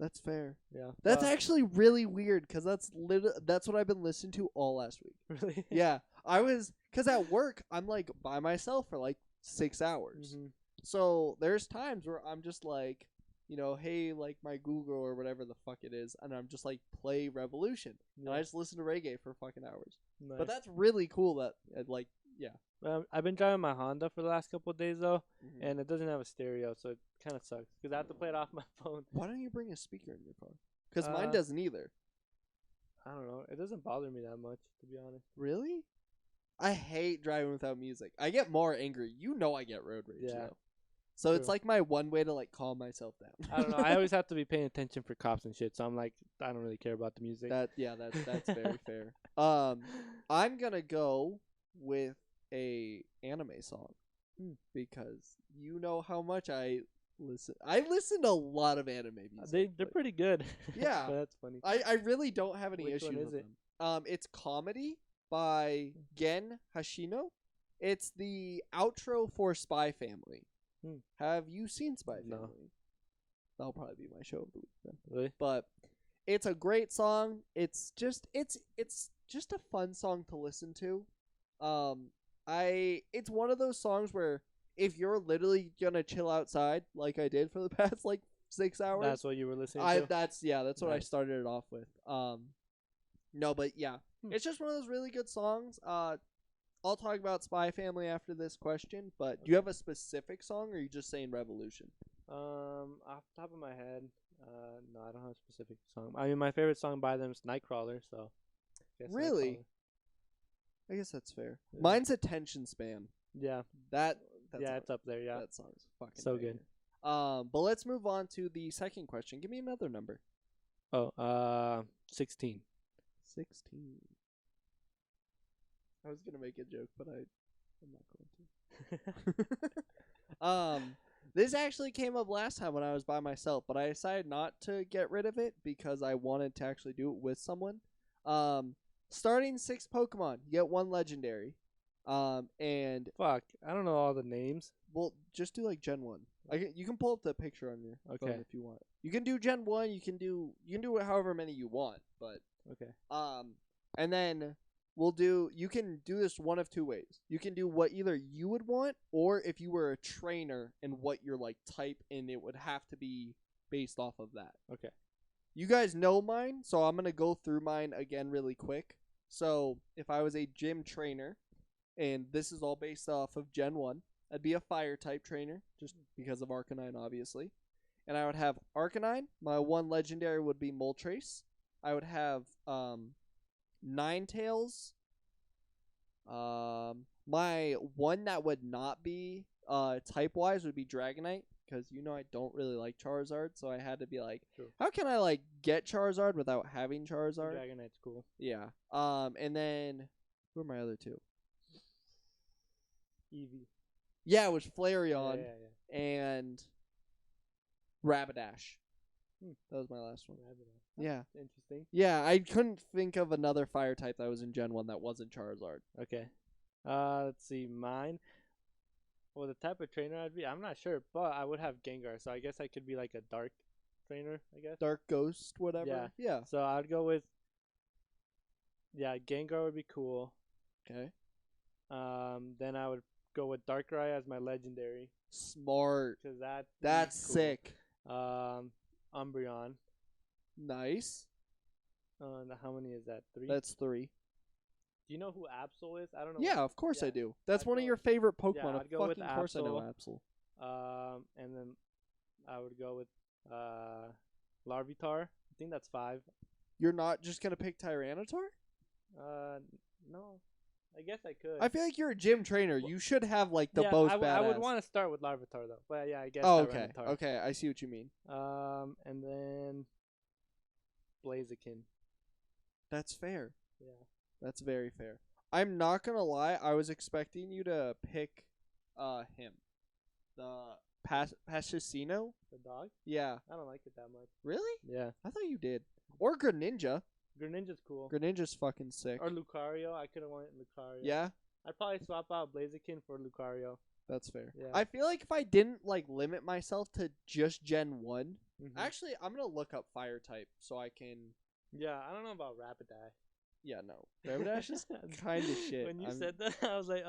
That's fair. Yeah. That's actually really weird because that's what I've been listening to all last week. Really? Yeah. Because at work, I'm like by myself for like 6 hours. Mm-hmm. So there's times where I'm just like, hey, like my Google or whatever the fuck it is, and I'm just like play Revolution, and I just listen to reggae for fucking hours. Nice. But that's really cool. That I've been driving my Honda for the last couple of days though, and it doesn't have a stereo, so it kind of sucks because I have to play it off my phone. Why don't you bring a speaker in your car? Because mine doesn't either. I don't know. It doesn't bother me that much, to be honest. Really? I hate driving without music. I get more angry. I get road rage. Yeah. Though. So it's like my one way to like calm myself down. I don't know. I always have to be paying attention for cops and shit, so I'm like, I don't really care about the music. That's very fair. I'm gonna go with a anime song because you know how much I listen. I listen to a lot of anime music. They're pretty good. Yeah, That's funny. I really don't have any Which issues one is with it? them. It's Comedy by Gen Hoshino. It's the outro for Spy Family. Have you seen Spy Family? No. That'll probably be my show of the week then. Really? But it's a great song. It's just a fun song to listen to. It's one of those songs where if you're literally gonna chill outside like I did for the past like 6 hours, that's what you were listening to. That's what I started it off with. No, but yeah, it's just one of those really good songs. I'll talk about Spy Family after this question, but do you have a specific song, or are you just saying Revolution? Off the top of my head, no, I don't have a specific song. I mean, my favorite song by them is Nightcrawler, so. Really? Nightcrawler. I guess that's fair. Yeah. Mine's Attention Span. Yeah. That's it's up there, yeah. That song's fucking so banger. good. But let's move on to the second question. Give me another number. 16. 16. I was gonna make a joke, but I'm not going to. This actually came up last time when I was by myself, but I decided not to get rid of it because I wanted to actually do it with someone. Starting 6 Pokemon, you get 1 legendary. And fuck, I don't know all the names. Well, just do like Gen 1. You can pull up the picture on your phone if you want. You can do Gen 1. You can do however many you want, but okay. And then you can do this one of 2 ways. You can do what either you would want, or if you were a trainer and what your like type, and it would have to be based off of that. Okay. You guys know mine, so I'm gonna go through mine again really quick. So if I was a gym trainer, and this is all based off of Gen 1, I'd be a fire type trainer, just because of Arcanine, obviously. And I would have Arcanine. My 1 legendary would be Moltres. I would have Ninetales. My one that would not be type wise would be Dragonite, because I don't really like Charizard, so I had to be like, how can I like get Charizard without having Charizard? Dragonite's cool. Yeah. And then who are my other 2? Eevee. Yeah, it was Flareon Yeah. and Rapidash. That was my last one. Rabbitosh. Yeah. Interesting. Yeah, I couldn't think of another fire type that was in Gen 1 that wasn't Charizard. Okay. Let's see. Mine. Well, the type of trainer I'd be, I'm not sure, but I would have Gengar, so I guess I could be like a dark trainer, I guess. Dark Ghost, whatever. Yeah. So I'd go with, Gengar would be cool. Okay. Then I would go with Darkrai as my legendary. Smart. Cause That's cool. sick. Umbreon. Nice. How many is that? 3? That's 3. Do you know who Absol is? I don't know. Yeah, of course I do. That's I'd one of go- your favorite Pokemon. yeah, I'd go with Fucking course I know Absol. Absol. And then I would go with Larvitar. I think that's 5. You're not just gonna pick Tyranitar? No. I guess I could. I feel like you're a gym trainer. You should have like the most badass. I would want to start with Larvitar though. But yeah, I guess. Oh, okay. Tyranitar. Okay, I see what you mean. And then Blaziken. That's fair. Yeah. That's very fair. I'm not gonna lie. I was expecting you to pick, him, the Pachysino. The dog? Yeah. I don't like it that much. Really? Yeah. I thought you did. Or Greninja. Greninja's cool. Greninja's fucking sick. Or Lucario. I could have wanted Lucario. Yeah. I'd probably swap out Blaziken for Lucario. That's fair. Yeah. I feel like if I didn't like limit myself to just Gen 1, Mhm. actually, I'm gonna look up fire type so I can. Yeah, I don't know about Rapidash. Yeah, no. Rapidash is kind of shit. When you said that, I was like,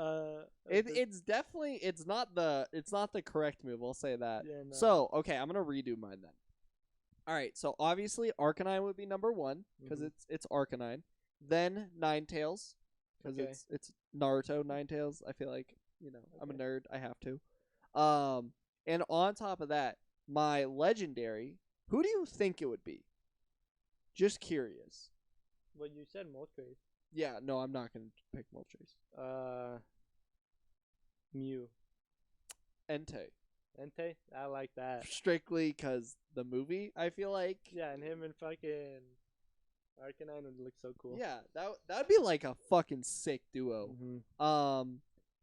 It's definitely it's not the correct move. I'll say that. Yeah, no. So okay, I'm gonna redo mine then. All right, so obviously Arcanine would be number 1 because Mhm. it's Arcanine. Then Ninetales because Okay. it's Naruto Ninetales. I feel like I'm a Okay. nerd. I have to. And on top of that, my legendary. Who do you think it would be? Just curious. Well, you said Moltres. Yeah, no, I'm not gonna pick Moltres. Mew. Entei. Entei? I like that. Strictly because the movie. I feel like. Yeah, and him and fucking Arcanine would look so cool. Yeah, that'd be like a fucking sick duo. Mm-hmm.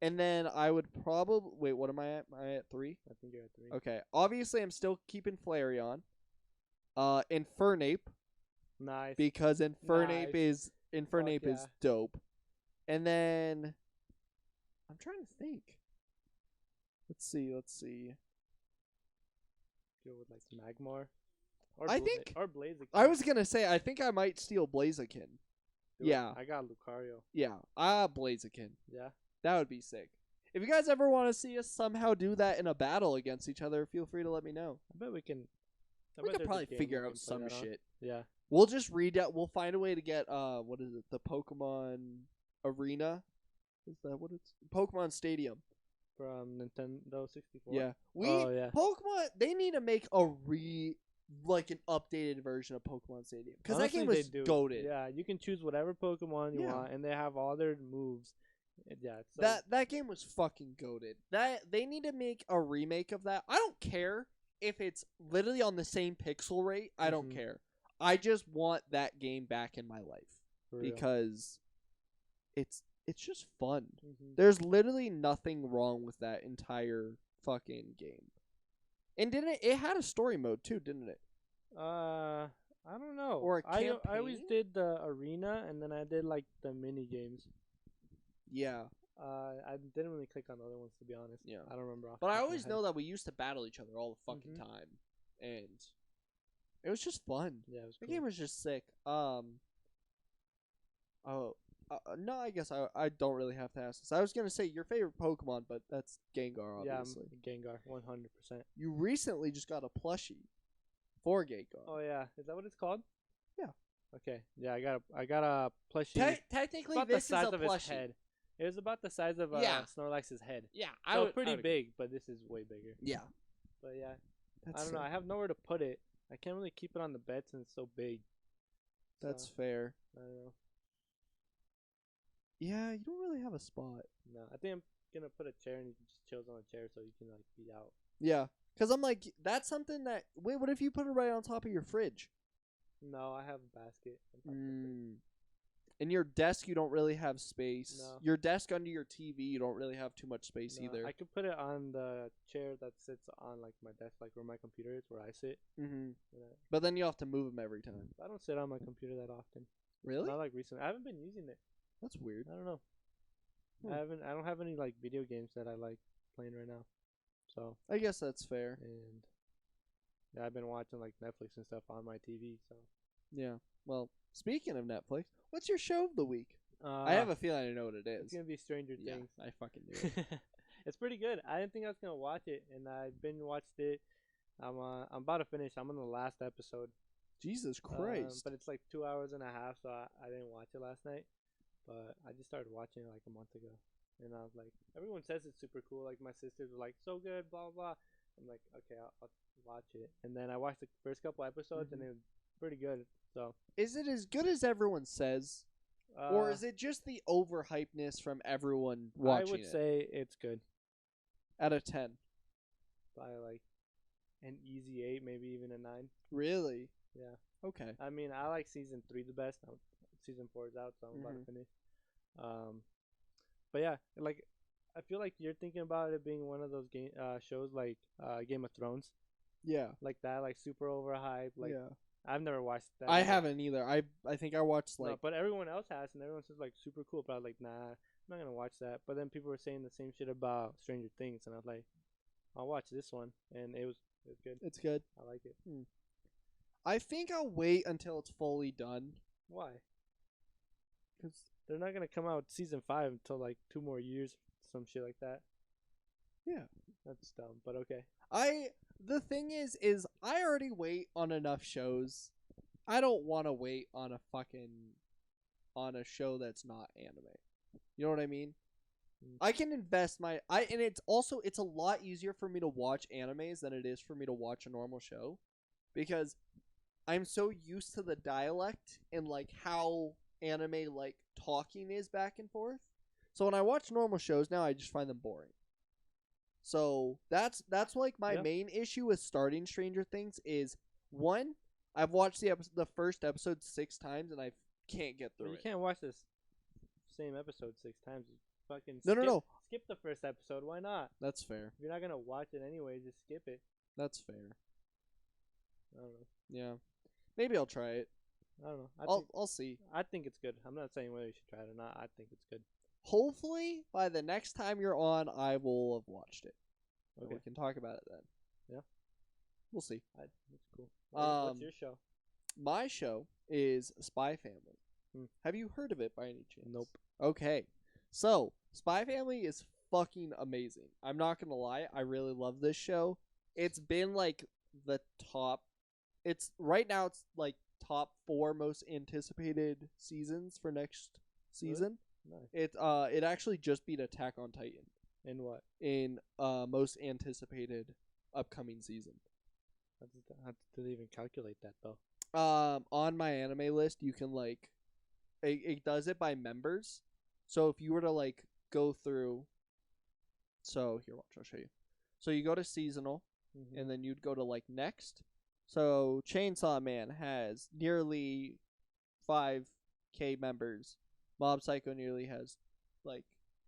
And then I would probably wait. What am I at? Am I at 3? I think you're at 3. Okay. Obviously, I'm still keeping Flareon. Infernape Nice. because Infernape Nice. is yeah. dope. And then I'm trying to think. Let's see. Go with like Magmar. I think- or Blaziken. I was gonna say I think I might steal Blaziken. Do it. yeah. I got Lucario. Yeah. Blaziken. Yeah. That would be sick. If you guys ever want to see us somehow do that in a battle against each other, feel free to let me know. I bet we can. We could probably figure out some shit. Yeah. We'll just read out. We'll find a way to get what is it? The Pokemon Arena. Is that what it's? Pokemon Stadium. From Nintendo 64. Yeah. Oh, yeah. Pokemon. They need to make an updated version of Pokemon Stadium because that Honestly, game they was do. goated. Yeah, you can choose whatever Pokemon you Yeah. want, and they have all their moves. Yeah. So That game was fucking goated. That they need to make a remake of that. I don't care if it's literally on the same pixel rate. I don't Mhm. care. I just want that game back in my life for real. because it's just fun. Mhm. There's literally nothing wrong with that entire fucking game. And it had a story mode too, didn't it? I don't know. Or a I always campaign? did the arena, and then I did like the mini games. Yeah. I didn't really click on the other ones to be honest. Yeah. I don't remember. Off But the I top of my always head. know that we used to battle each other all the fucking Mhm. time. And it was just fun. Yeah, it was The cool. game was just sick. No, I guess I don't really have to ask this. I was gonna say your favorite Pokemon, but that's Gengar, Yeah, obviously. Gengar, 100%. You recently just got a plushie for Gengar. Oh yeah, is that what it's called? Yeah. Okay. Yeah, I got a plushie. Technically, about this the size is a of his plushie. head. It was about the size of Yeah. Snorlax's head. Yeah, So pretty big, but this is way bigger. Yeah, But yeah, that's I don't know. I have nowhere to put it. I can't really keep it on the bed since it's so big. That's So, fair. I don't know. Yeah, you don't really have a spot. No, I think I'm gonna put a chair and he just chills on a chair so you can like be out. Yeah, because I'm like, that's something that. Wait, what if you put it right on top of your fridge? No, I have a basket. On top of the fridge. And your desk, you don't really have space. No. Your desk under your TV, you don't really have too much space No, either. I could put it on the chair that sits on like my desk, like where my computer is, where I sit. Mm-hmm. You know. But then you have to move them every time. I don't sit on my computer that often. Really? Not like recently. I haven't been using it. That's weird. I don't know. Hmm. I don't have any like video games that I like playing right now. So. I guess that's fair. And yeah, I've been watching like Netflix and stuff on my TV. So. Yeah. Well, speaking of Netflix, what's your show of the week? I have a feeling I know what it is. It's gonna be Stranger Things. I fucking knew it. It's pretty good. I didn't think I was gonna watch it, and I've been watched it. I'm about to finish. I'm on the last episode. Jesus Christ! But it's like 2 hours and a half, so I didn't watch it last night. But I just started watching it like a month ago, and I was like, everyone says it's super cool. Like my sisters were like, so good, blah blah. I'm like, okay, I'll watch it. And then I watched the first couple episodes, and it was pretty good. So is it as good as everyone says, or is it just the overhypeness from everyone watching it? I would say it's good. Out of 10, By like an easy 8, maybe even a 9. Really? Yeah. Okay. I mean, I like season 3 the best. Season 4 is out, so I'm about to finish. But yeah, like I feel like you're thinking about it being one of those shows like Game of Thrones. Yeah. Like that, like super overhyped. Like yeah. I've never watched that. I haven't either. I think I watched like. No, but everyone else has, and everyone says like super cool. But I was like, nah, I'm not gonna watch that. But then people were saying the same shit about Stranger Things, and I was like, I'll watch this one, and it was good. It's good. I like it. I think I'll wait until it's fully done. Why? Because they're not gonna come out season 5 until like 2 more years, some shit like that. Yeah, that's dumb. But okay. The thing is I already wait on enough shows. I don't want to wait on a show that's not anime. You know what I mean? I can invest and it's a lot easier for me to watch animes than it is for me to watch a normal show, because I'm so used to the dialect and like how anime like talking is back and forth. So when I watch normal shows now, I just find them boring. So that's like my main issue with starting Stranger Things is, one, I've watched the first episode 6 times and I can't get through it. You can't watch this same episode 6 times. Fucking no. Skip the first episode. Why not? That's fair. If you're not gonna watch it anyway, just skip it. That's fair. I don't know. Yeah, maybe I'll try it. I don't know. I'll see. I think it's good. I'm not saying whether you should try it or not. I think it's good. Hopefully, by the next time you're on, I will have watched it. Okay. We can talk about it then. Yeah. We'll see. That's cool. What's your show? My show is Spy Family. Have you heard of it by any chance? Nope. Okay. So, Spy Family is fucking amazing. I'm not going to lie. I really love this show. It's been like the top. Right now it's like top 4 most anticipated seasons for next season. Nice. It actually just beat Attack on Titan. In what? In most anticipated upcoming season. How did they even calculate that though? On my anime list, you can like, it does it by members. So if you were to like go through, so here, watch, I'll show you. So you go to seasonal, and then you'd go to like next. So Chainsaw Man has nearly 5K members. Mob Psycho nearly has like,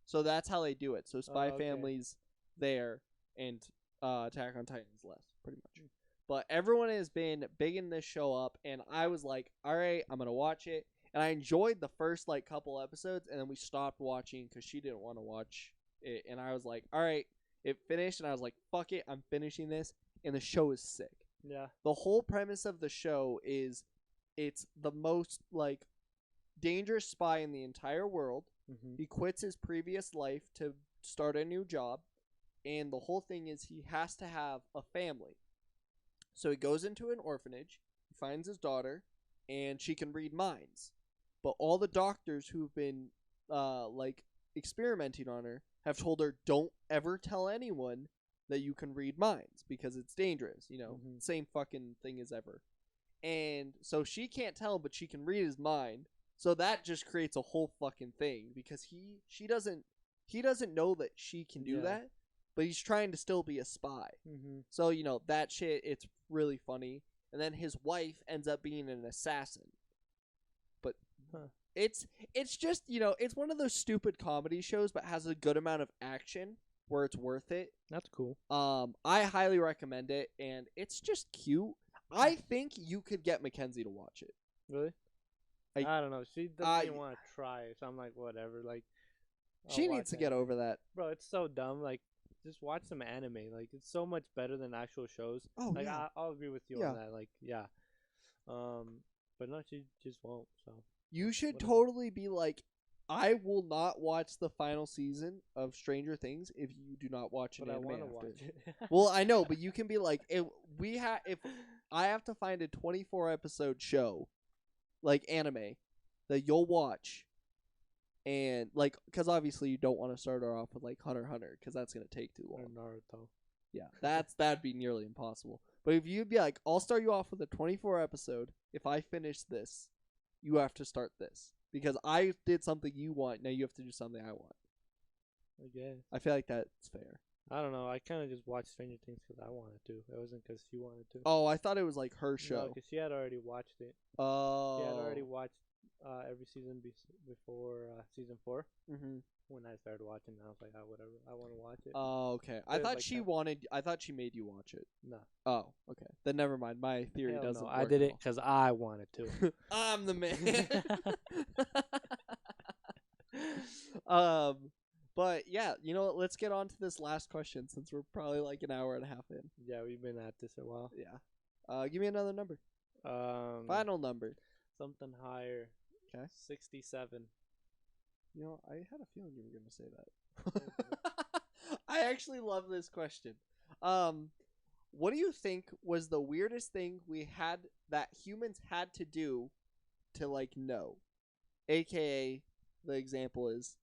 so that's how they do it. So Spy Family's there, and Attack on Titan's less, pretty much. But everyone has been bigging this show up, and I was like, all right, I'm gonna watch it. And I enjoyed the first like couple episodes, and then we stopped watching because she didn't want to watch it. And I was like, all right, it finished, and I was like, fuck it, I'm finishing this. And the show is sick. Yeah. The whole premise of the show is it's the most like dangerous spy in the entire world. He quits his previous life to start a new job, and the whole thing is he has to have a family. So he goes into an orphanage, he finds his daughter, and she can read minds. But all the doctors who've been like experimenting on her have told her, don't ever tell anyone that you can read minds because it's dangerous, you know. Same fucking thing as ever. And so she can't tell, but she can read his mind. So that just creates a whole fucking thing because he doesn't know that she can do that, but he's trying to still be a spy. So, you know, that shit, it's really funny. And then his wife ends up being an assassin. But It's just, it's one of those stupid comedy shows, but has a good amount of action where it's worth it. That's cool. I highly recommend it, and it's just cute. I think you could get Mackenzie to watch it. Really? I don't know. She doesn't even want to try it, so I'm like, whatever. Like, she needs to get over that. Bro, it's so dumb. Like, just watch some anime. Like, it's so much better than actual shows. Oh, like, yeah. I'll agree with you on that. Like, yeah. But no, she just won't. So you should totally be like, I will not watch the final season of Stranger Things if you do not watch an anime after. Watch it. Well, I know, but you can be like, if I have to find a 24 episode show, like anime, that you'll watch, and like, because obviously you don't want to start her off with like Hunter x Hunter, because that's gonna take too long. Or Naruto. Yeah, that'd be nearly impossible. But if you'd be like, I'll start you off with a 24 episode. If I finish this, you have to start this. Because I did something you want, now you have to do something I want. I guess. I feel like that's fair. I don't know. I kind of just watched Stranger Things because I wanted to. It wasn't because she wanted to. Oh, I thought it was like her show. No, because she had already watched it. Oh. She had already watched every season before season 4. Mm-hmm. When I started watching, I was like, oh, whatever. I want to watch it. Oh, okay. I thought like I thought she made you watch it. No. Oh, okay. Then never mind. My theory Hell doesn't no. work. I did it because I wanted to. I'm the man. But yeah, let's get on to this last question since we're probably like an hour and a half in. Yeah, we've been at this a while. Yeah. Give me another number. Final number. Something higher. Okay. 67. I had a feeling you were going to say that. I actually love this question. What do you think was the weirdest thing that humans had to do to like know? AKA, the example is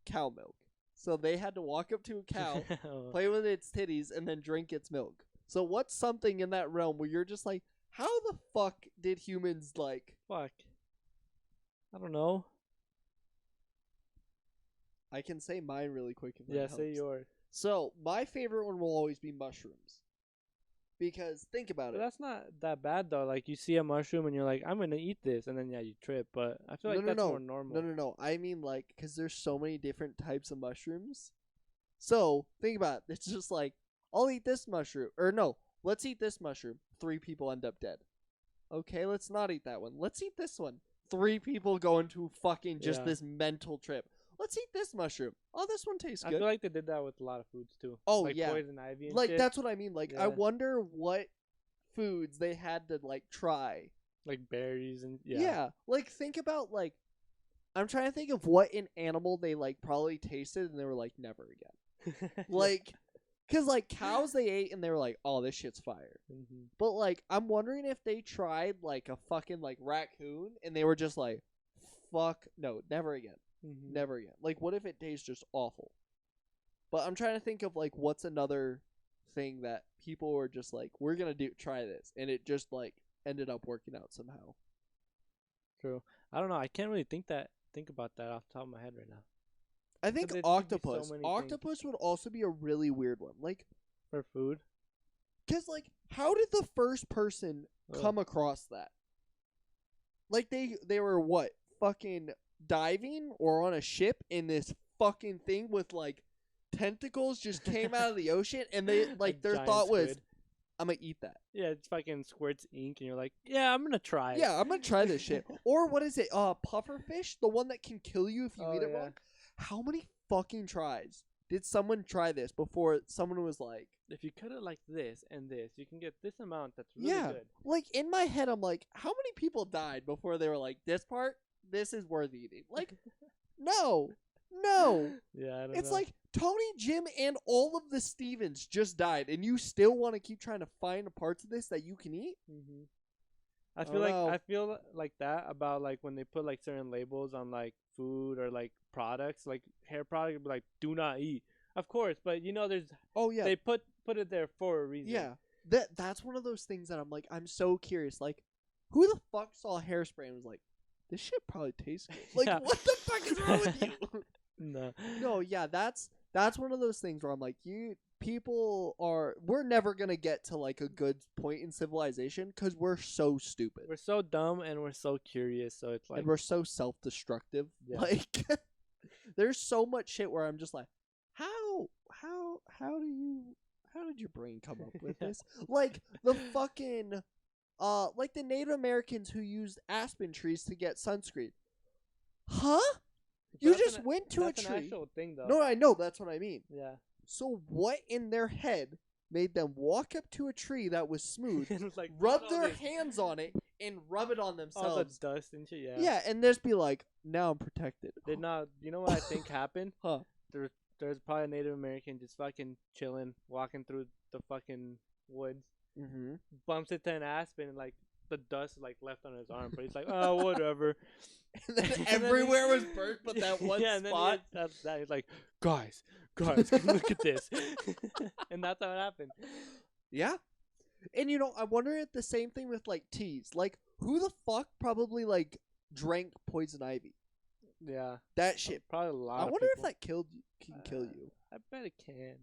cow milk. So they had to walk up to a cow, play with its titties, and then drink its milk. So what's something in that realm where you're just like, how the fuck did humans like... Fuck. I don't know. I can say mine really quick if that helps. Say yours. So, my favorite one will always be mushrooms. Because, think about it. That's not that bad, though. Like, you see a mushroom and you're like, I'm going to eat this. And then, you trip. But I feel like that's more normal. No. I mean, like, because there's so many different types of mushrooms. So, think about it. It's just like, I'll eat this mushroom. Or, no, let's eat this mushroom. 3 people end up dead. Okay, let's not eat that one. Let's eat this one. 3 people go into fucking just this mental trip. Let's eat this mushroom. Oh, this one tastes good. I feel like they did that with a lot of foods too. Oh, like yeah. Poison ivy and like shit. That's what I mean. Like, I wonder what foods they had to like try. Like berries and yeah. Like, think about like, I'm trying to think of what an animal they like probably tasted and they were like never again. Like, cause like cows they ate and they were like, oh, this shit's fire. Mm-hmm. But like, I'm wondering if they tried like a fucking like raccoon and they were just like, fuck no, never again. Mm-hmm. Never again. Like, what if it tastes just awful? But I'm trying to think of like what's another thing that people were just like, we're gonna try this, and it just like ended up working out somehow. True. I don't know. I can't really think about that off the top of my head right now. I think octopus. Octopus would also be a really weird one. Like, for food. Cause like, how did the first person come across that? Like they were what, fucking diving or on a ship in this fucking thing with like tentacles just came out of the ocean and they like their thought was, I'm gonna eat that. Yeah, it's fucking squirts ink and you're like, yeah, I'm gonna try it. Yeah, I'm gonna try this shit. Or what is it? Pufferfish, the one that can kill you if you eat it wrong. How many fucking tries did someone try this before someone was like, if you cut it like this and this, you can get this amount that's really good. Like in my head I'm like, how many people died before they were like, this is worth eating? Like, no. Yeah, I don't It's know. like Tony, Jim, and all of the Stevens just died, and you still want to keep trying to find parts of this that you can eat? Mm-hmm. I feel like that about like when they put like certain labels on like food or like products, like hair product, like do not eat. Of course, but there's they put it there for a reason. Yeah, that's one of those things that I'm like, I'm so curious. Like, who the fuck saw hairspray and was like, this shit probably tastes good? Like, what the fuck is wrong with you? No. No, yeah, that's That's one of those things where I'm like, we're never gonna get to like a good point in civilization because we're so stupid We're so dumb and we're so curious. So it's like, and we're so self-destructive. Yeah. Like, there's so much shit where I'm just like, how did your brain come up with Yeah. this? Like the fucking, like the Native Americans who used aspen trees to get sunscreen. Huh? You That's just went to a that's an tree. actual thing, though. No, I know. That's what I mean. Yeah. So what in their head made them walk up to a tree that was smooth, And it's like rub all their this- hands on it, and rub it on all the themselves? dust and shit. Yeah. Yeah, and just be like, now I'm protected. Did not. You know what I think happened? Huh. There's probably a Native American just fucking chilling, walking through the fucking woods, Mm-hmm. bumps into an aspen, and like the dust is like left on his arm, but he's like, oh, whatever. And then And then everywhere he- was burnt, but that one yeah, and then spot. that's that. He's like, guys, look at this, and that's how it happened. Yeah. And I wonder if the same thing with like teas. Like, who the fuck probably like drank poison ivy? Yeah, That shit. probably a lot. I of wonder if people. that can kill you. I bet it can.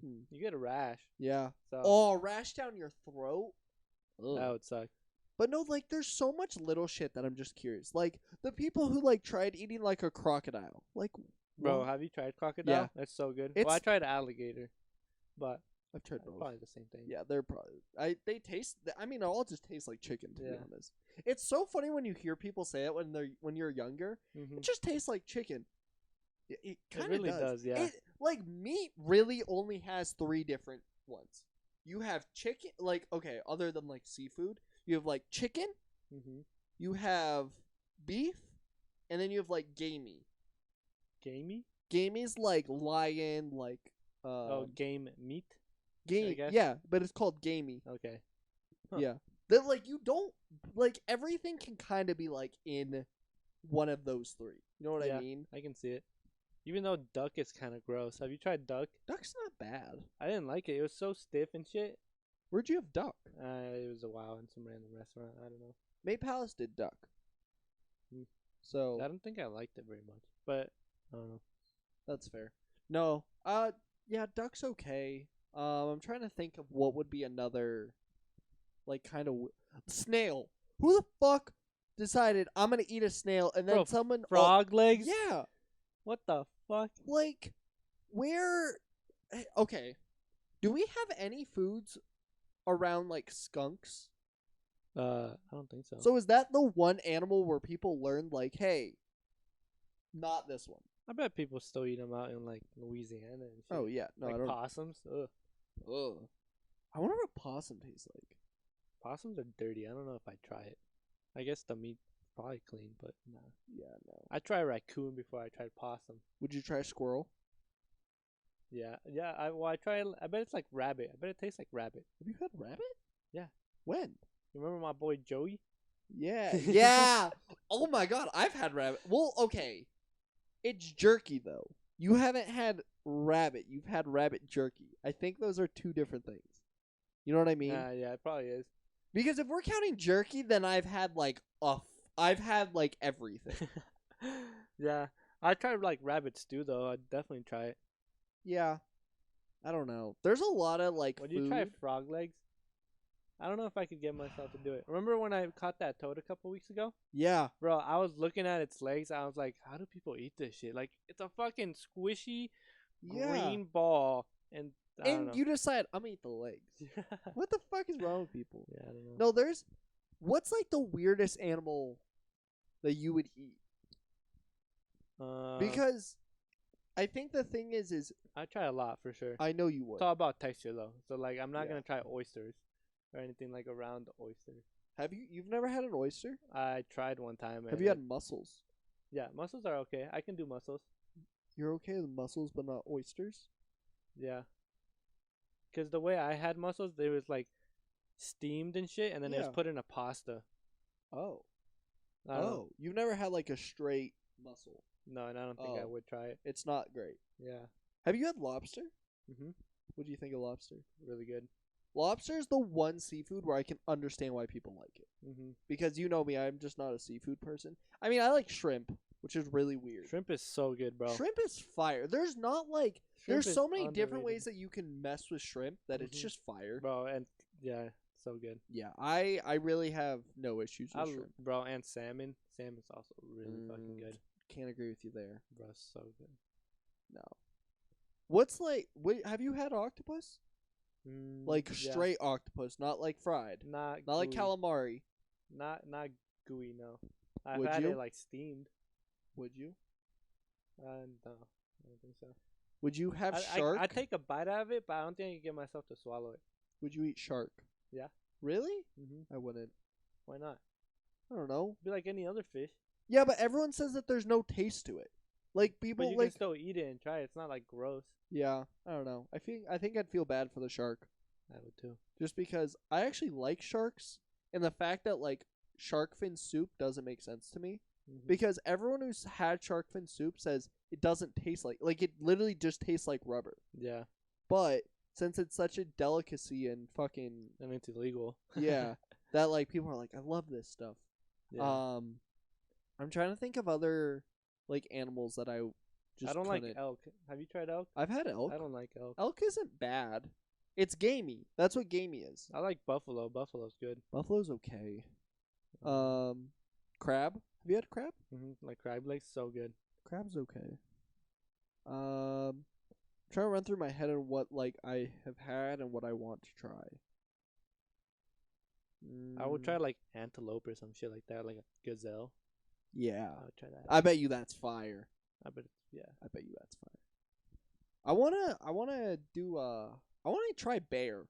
Hmm. You get a rash, Yeah. so Oh, rash down your throat. that Ugh. would suck. But no, like, there's so much little shit that I'm just curious. Like, the people who like tried eating like a crocodile. Like, Bro, what? have you tried crocodile? Yeah. That's so good. Well, I It's- tried alligator, but I've tried both. probably the same thing. Yeah, they're probably. They taste. I mean, it all just tastes like chicken. To be Yeah. honest, it's so funny when you hear people say it when you're younger. Mm-hmm. It just tastes like chicken. It kind of really does, yeah. Like meat really only has 3 different ones. You have chicken, like okay, other than like seafood, you have like chicken, Mm-hmm. you have beef, and then you have like gamey. Gamey? Gamey's like lion, like Game meat. game. guess. Yeah, but it's called gamey. Okay. Huh. Yeah. That like you don't like everything can kind of be like in one of those 3. You know what Yeah. I mean? I can see it. Even though duck is kind of gross. Have you tried duck? Duck's not bad. I didn't like it. It was so stiff and shit. Where'd you have duck? It was a while in some random restaurant. I don't know. May Palace did duck. Hmm. So I don't think I liked it very much. But I don't know. that's fair. No. Yeah, duck's okay. I'm trying to think of what would be another like kind of snail. Who the fuck decided I'm going to eat a snail and then Bro, someone Frog legs? Yeah. What the fuck? Like where okay. Do we have any foods around like skunks? I don't think so. So is that the one animal where people learned like, hey, not this one? I bet people still eat them out in like Louisiana and shit. Oh yeah, no, like I don't. possums. Ugh. Ugh. I wonder what possum tastes like. Possums are dirty. I don't know if I'd try it. I guess the meat probably clean, but nah. Yeah, no. I tried raccoon before I tried possum. Would you try squirrel? Yeah, yeah. I tried. I bet it's like rabbit. I bet it tastes like rabbit. Have you had rabbit? Yeah. When? You remember my boy Joey? Yeah, yeah. Oh my god, I've had rabbit. Well, okay. It's jerky though. You haven't had rabbit. You've had rabbit jerky. I think those are 2 different things. You know what I mean? Yeah, it probably is. Because if we're counting jerky, then I've had like I've had like everything. Yeah, I tried like rabbit stew though. I'd definitely try it. Yeah. I don't know. There's a lot of like Would food. you try frog legs? I don't know if I could get myself to do it. Remember when I caught that toad a couple weeks ago? Yeah. Bro, I was looking at its legs. I was like, how do people eat this shit? Like, it's a fucking squishy Yeah. green ball. And I don't And know. you decide I'm gonna eat the legs. What the fuck is wrong with people? Yeah, I don't know. No, what's like the weirdest animal that you would eat? Because I think the thing is I try a lot for sure. I know you would. It's all about texture though. So like, I'm not Yeah. gonna try oysters or anything like around the oyster. You've never had an oyster? I tried one time. Have and you had mussels? Yeah, mussels are okay. I can do mussels. You're okay with mussels but not oysters? Yeah. Cause the way I had mussels, they was like steamed and shit, and then it Yeah. was put in a pasta. Oh. I don't know. You've never had like a straight mussel. No, and I don't think I Oh. would try it. It's not great. Yeah. Have you had lobster? Mhm. What do you think of lobster? Really good. Lobster is the one seafood where I can understand why people like it. Mhm. Because you know me, I'm just not a seafood person. I mean, I like shrimp, which is really weird. Shrimp is so good, bro. Shrimp is fire. There's not like Shrimp there's so many is different underrated. ways that you can mess with shrimp that it's Mhm. just fire. Bro, and yeah, so good. Yeah, I really have no issues with shrimp. Bro, and salmon. Salmon's also really fucking good. Can't agree with you there. Bro, so good. No. What's like? Have you had octopus? Like Yeah. straight octopus, not like fried, Not like gooey. calamari. Not gooey, no. I've Would had you? it like steamed. Would you? No, I don't think so. Would you have shark? I take a bite out of it, but I don't think I can get myself to swallow it. Would you eat shark? Yeah. Really? Mm-hmm. I wouldn't. Why not? I don't know. Be like any other fish. Yeah, but everyone says that there's no taste to it. Like people But you like. can still eat it and try it. It's not like gross. Yeah, I don't know. I think I'd feel bad for the shark. I would too. Just because I actually like sharks, and the fact that like shark fin soup doesn't make sense to me. Mm-hmm. Because everyone who's had shark fin soup says it doesn't taste like it literally just tastes like rubber. Yeah. But since it's such a delicacy and fucking And it's illegal. yeah, that like people are like, I love this stuff. Yeah. I'm trying to think of other like animals that I just I don't couldn't. like elk. Have you tried elk? I've had elk. I don't like elk. Elk isn't bad. It's gamey. That's what gamey is. I like buffalo. Buffalo's good. Buffalo's okay. Crab. Have you had crab? Like crab legs, so good. Crab's okay. Trying to run through my head on what like I have had and what I want to try. I would try like antelope or some shit like that, like a gazelle. Yeah. I would try that. I bet you that's fire. I bet yeah. I bet you that's fire. I wanna do I wanna try bear.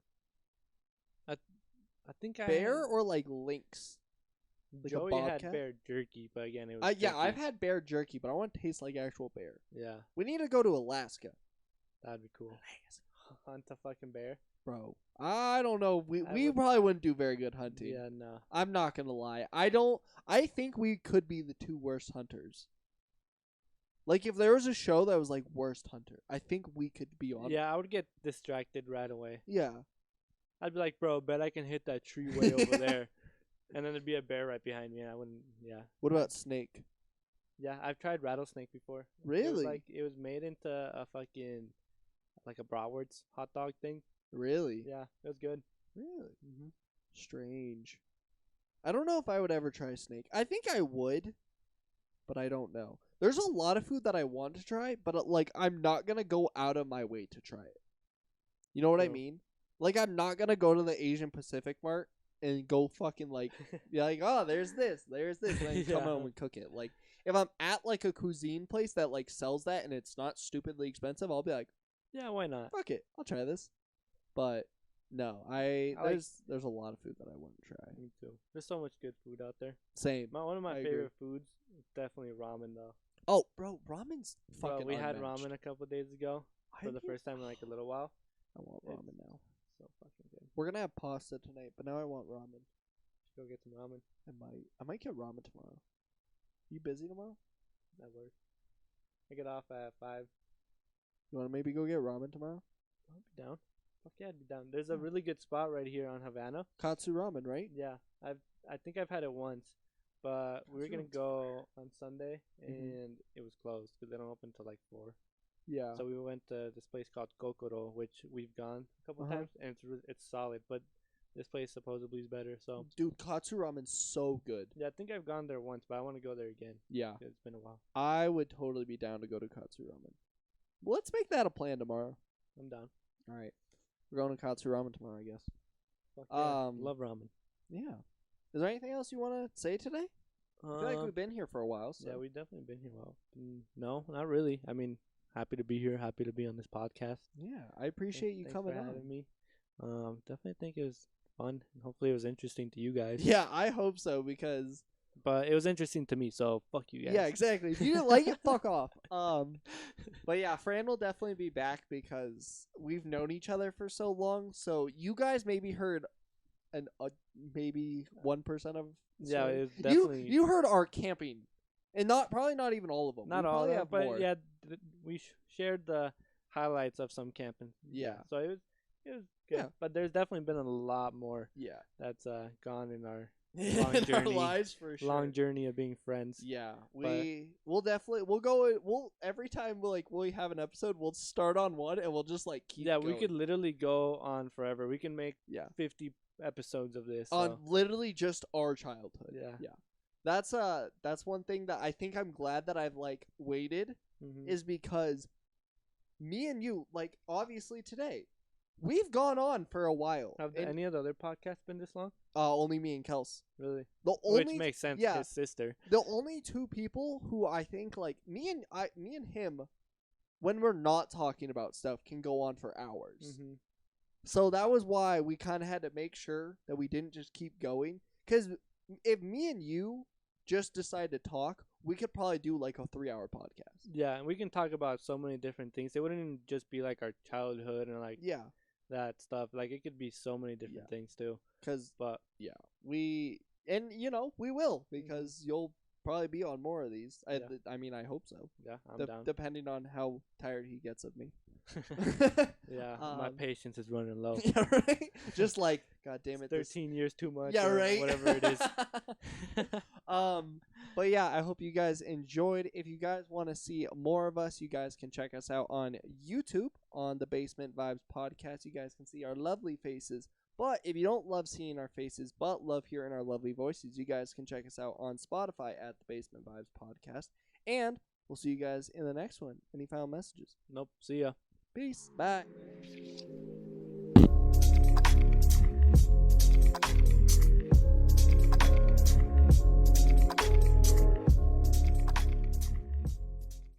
I think I Bear or like lynx. Like a Joey had bobcat? bear jerky, but again it was Yeah, jerky. I've had bear jerky, but I want to taste like actual bear. Yeah, We need to go to Alaska. that'd be cool. Hunt a fucking bear. Bro, I don't know. We would- probably wouldn't do very good hunting. Yeah, no. I'm not gonna lie. I think we could be the two worst hunters. Like if there was a show that was like worst hunter, I think we could be on. Yeah, I would get distracted right away. Yeah. I'd be like, bro, bet I can hit that tree way over there. And then there'd be a bear right behind me, and I wouldn't, yeah. What about snake? Yeah, I've tried rattlesnake before. Really? It was made into a fucking, like a bratwurst hot dog thing. Really? Yeah, it was good. Really? Strange. I don't know if I would ever try snake. I think I would, but I don't know. There's a lot of food that I want to try, but like I'm not gonna go out of my way to try it. You know what I True. mean? Like I'm not gonna go to the Asian Pacific Mart and go fucking like be like, oh, there's this, and then come Yeah. home and cook it. Like if I'm at like a cuisine place that like sells that and it's not stupidly expensive, I'll be like, Yeah, why not? fuck it, I'll try this. But no, there's a lot of food that I want to try. Me too. There's so much good food out there. Same. One of my I agree. favorite foods is definitely ramen, though. Oh, bro, ramen's Bro, fucking we had unmatched. ramen a couple days ago for the first time in like a little while. I want It's- ramen now. So fucking good. We're gonna have pasta tonight, but now I want ramen. Go get some ramen. I might get ramen tomorrow. You busy tomorrow? That works. I get off at 5. You want to maybe go get ramen tomorrow? I'll be down. Fuck yeah, I'd be down. There's a really good spot right here on Havana. Katsu ramen, right? Yeah, I think I've had it once, but we were gonna Katsu ramen's go on Sunday Mhm. and it was closed because they don't open till like 4. Yeah. So we went to this place called Kokoro, which we've gone a couple Uh-huh. times, and it's solid. But this place supposedly is better. So Dude, katsu ramen's so good. yeah, I think I've gone there once, but I want to go there again. Yeah. It's been a while. I would totally be down to go to katsu ramen. Let's make that a plan tomorrow. I'm down. All right. We're going to katsu ramen tomorrow, I guess. Fuck yeah. Um, Love ramen. Yeah. Is there anything else you want to say today? I feel like we've been here for a while. So. Yeah, we've definitely been here a while. No, not really. I mean, happy to be here. Happy to be on this podcast. Yeah, I appreciate you Thanks coming for on. having me. Definitely think it was fun. Hopefully, it was interesting to you guys. Yeah, I hope so because But it was interesting to me, so fuck you guys. yeah, exactly. If you didn't like it, fuck off. But yeah, Fran will definitely be back because we've known each other for so long. So you guys maybe heard maybe 1% of Yeah, story. it was definitely you heard our camping, and probably not even all of them. not we all of probably them, have but more. yeah, we shared the highlights of some camping. Yeah. So it was good. Yeah. But there's definitely been a lot more Yeah. that's gone in our long in our journey. lives for sure. Long journey of being friends. Yeah, we'll definitely we'll every time we have an episode, we'll start on one and we'll just like keep. Yeah, going. we could literally go on forever. We can make 50 episodes of this. On So. literally just our childhood. Yeah. That's one thing that I think I'm glad that I've like waited is because me and you, like, obviously today we've gone on for a while. Have any of the other podcasts been this long? Only me and Kels. Really? Which makes sense. Yeah, his sister. the only two people who I think like me and him, when we're not talking about stuff, can go on for hours. So that was why we kind of had to make sure that we didn't just keep going. Because if me and you just decide to talk, we could probably do like a 3-hour podcast. Yeah, and we can talk about so many different things. It wouldn't even just be like our childhood and like that stuff. Like it could be so many different things too. We will, because you'll probably be on more of these. I mean, I hope so. Yeah, I'm down. Depending on how tired he gets of me. Yeah, my patience is running low. Yeah, right. Just like, God damn it, 13 years too much. Yeah, right. Whatever it is. But yeah, I hope you guys enjoyed. If you guys want to see more of us, you guys can check us out on YouTube on the Basement Vibes podcast. You guys can see our lovely faces. But if you don't love seeing our faces, but love hearing our lovely voices, you guys can check us out on Spotify at the Basement Vibes podcast. And we'll see you guys in the next one. Any final messages? Nope. See ya. Peace. Bye.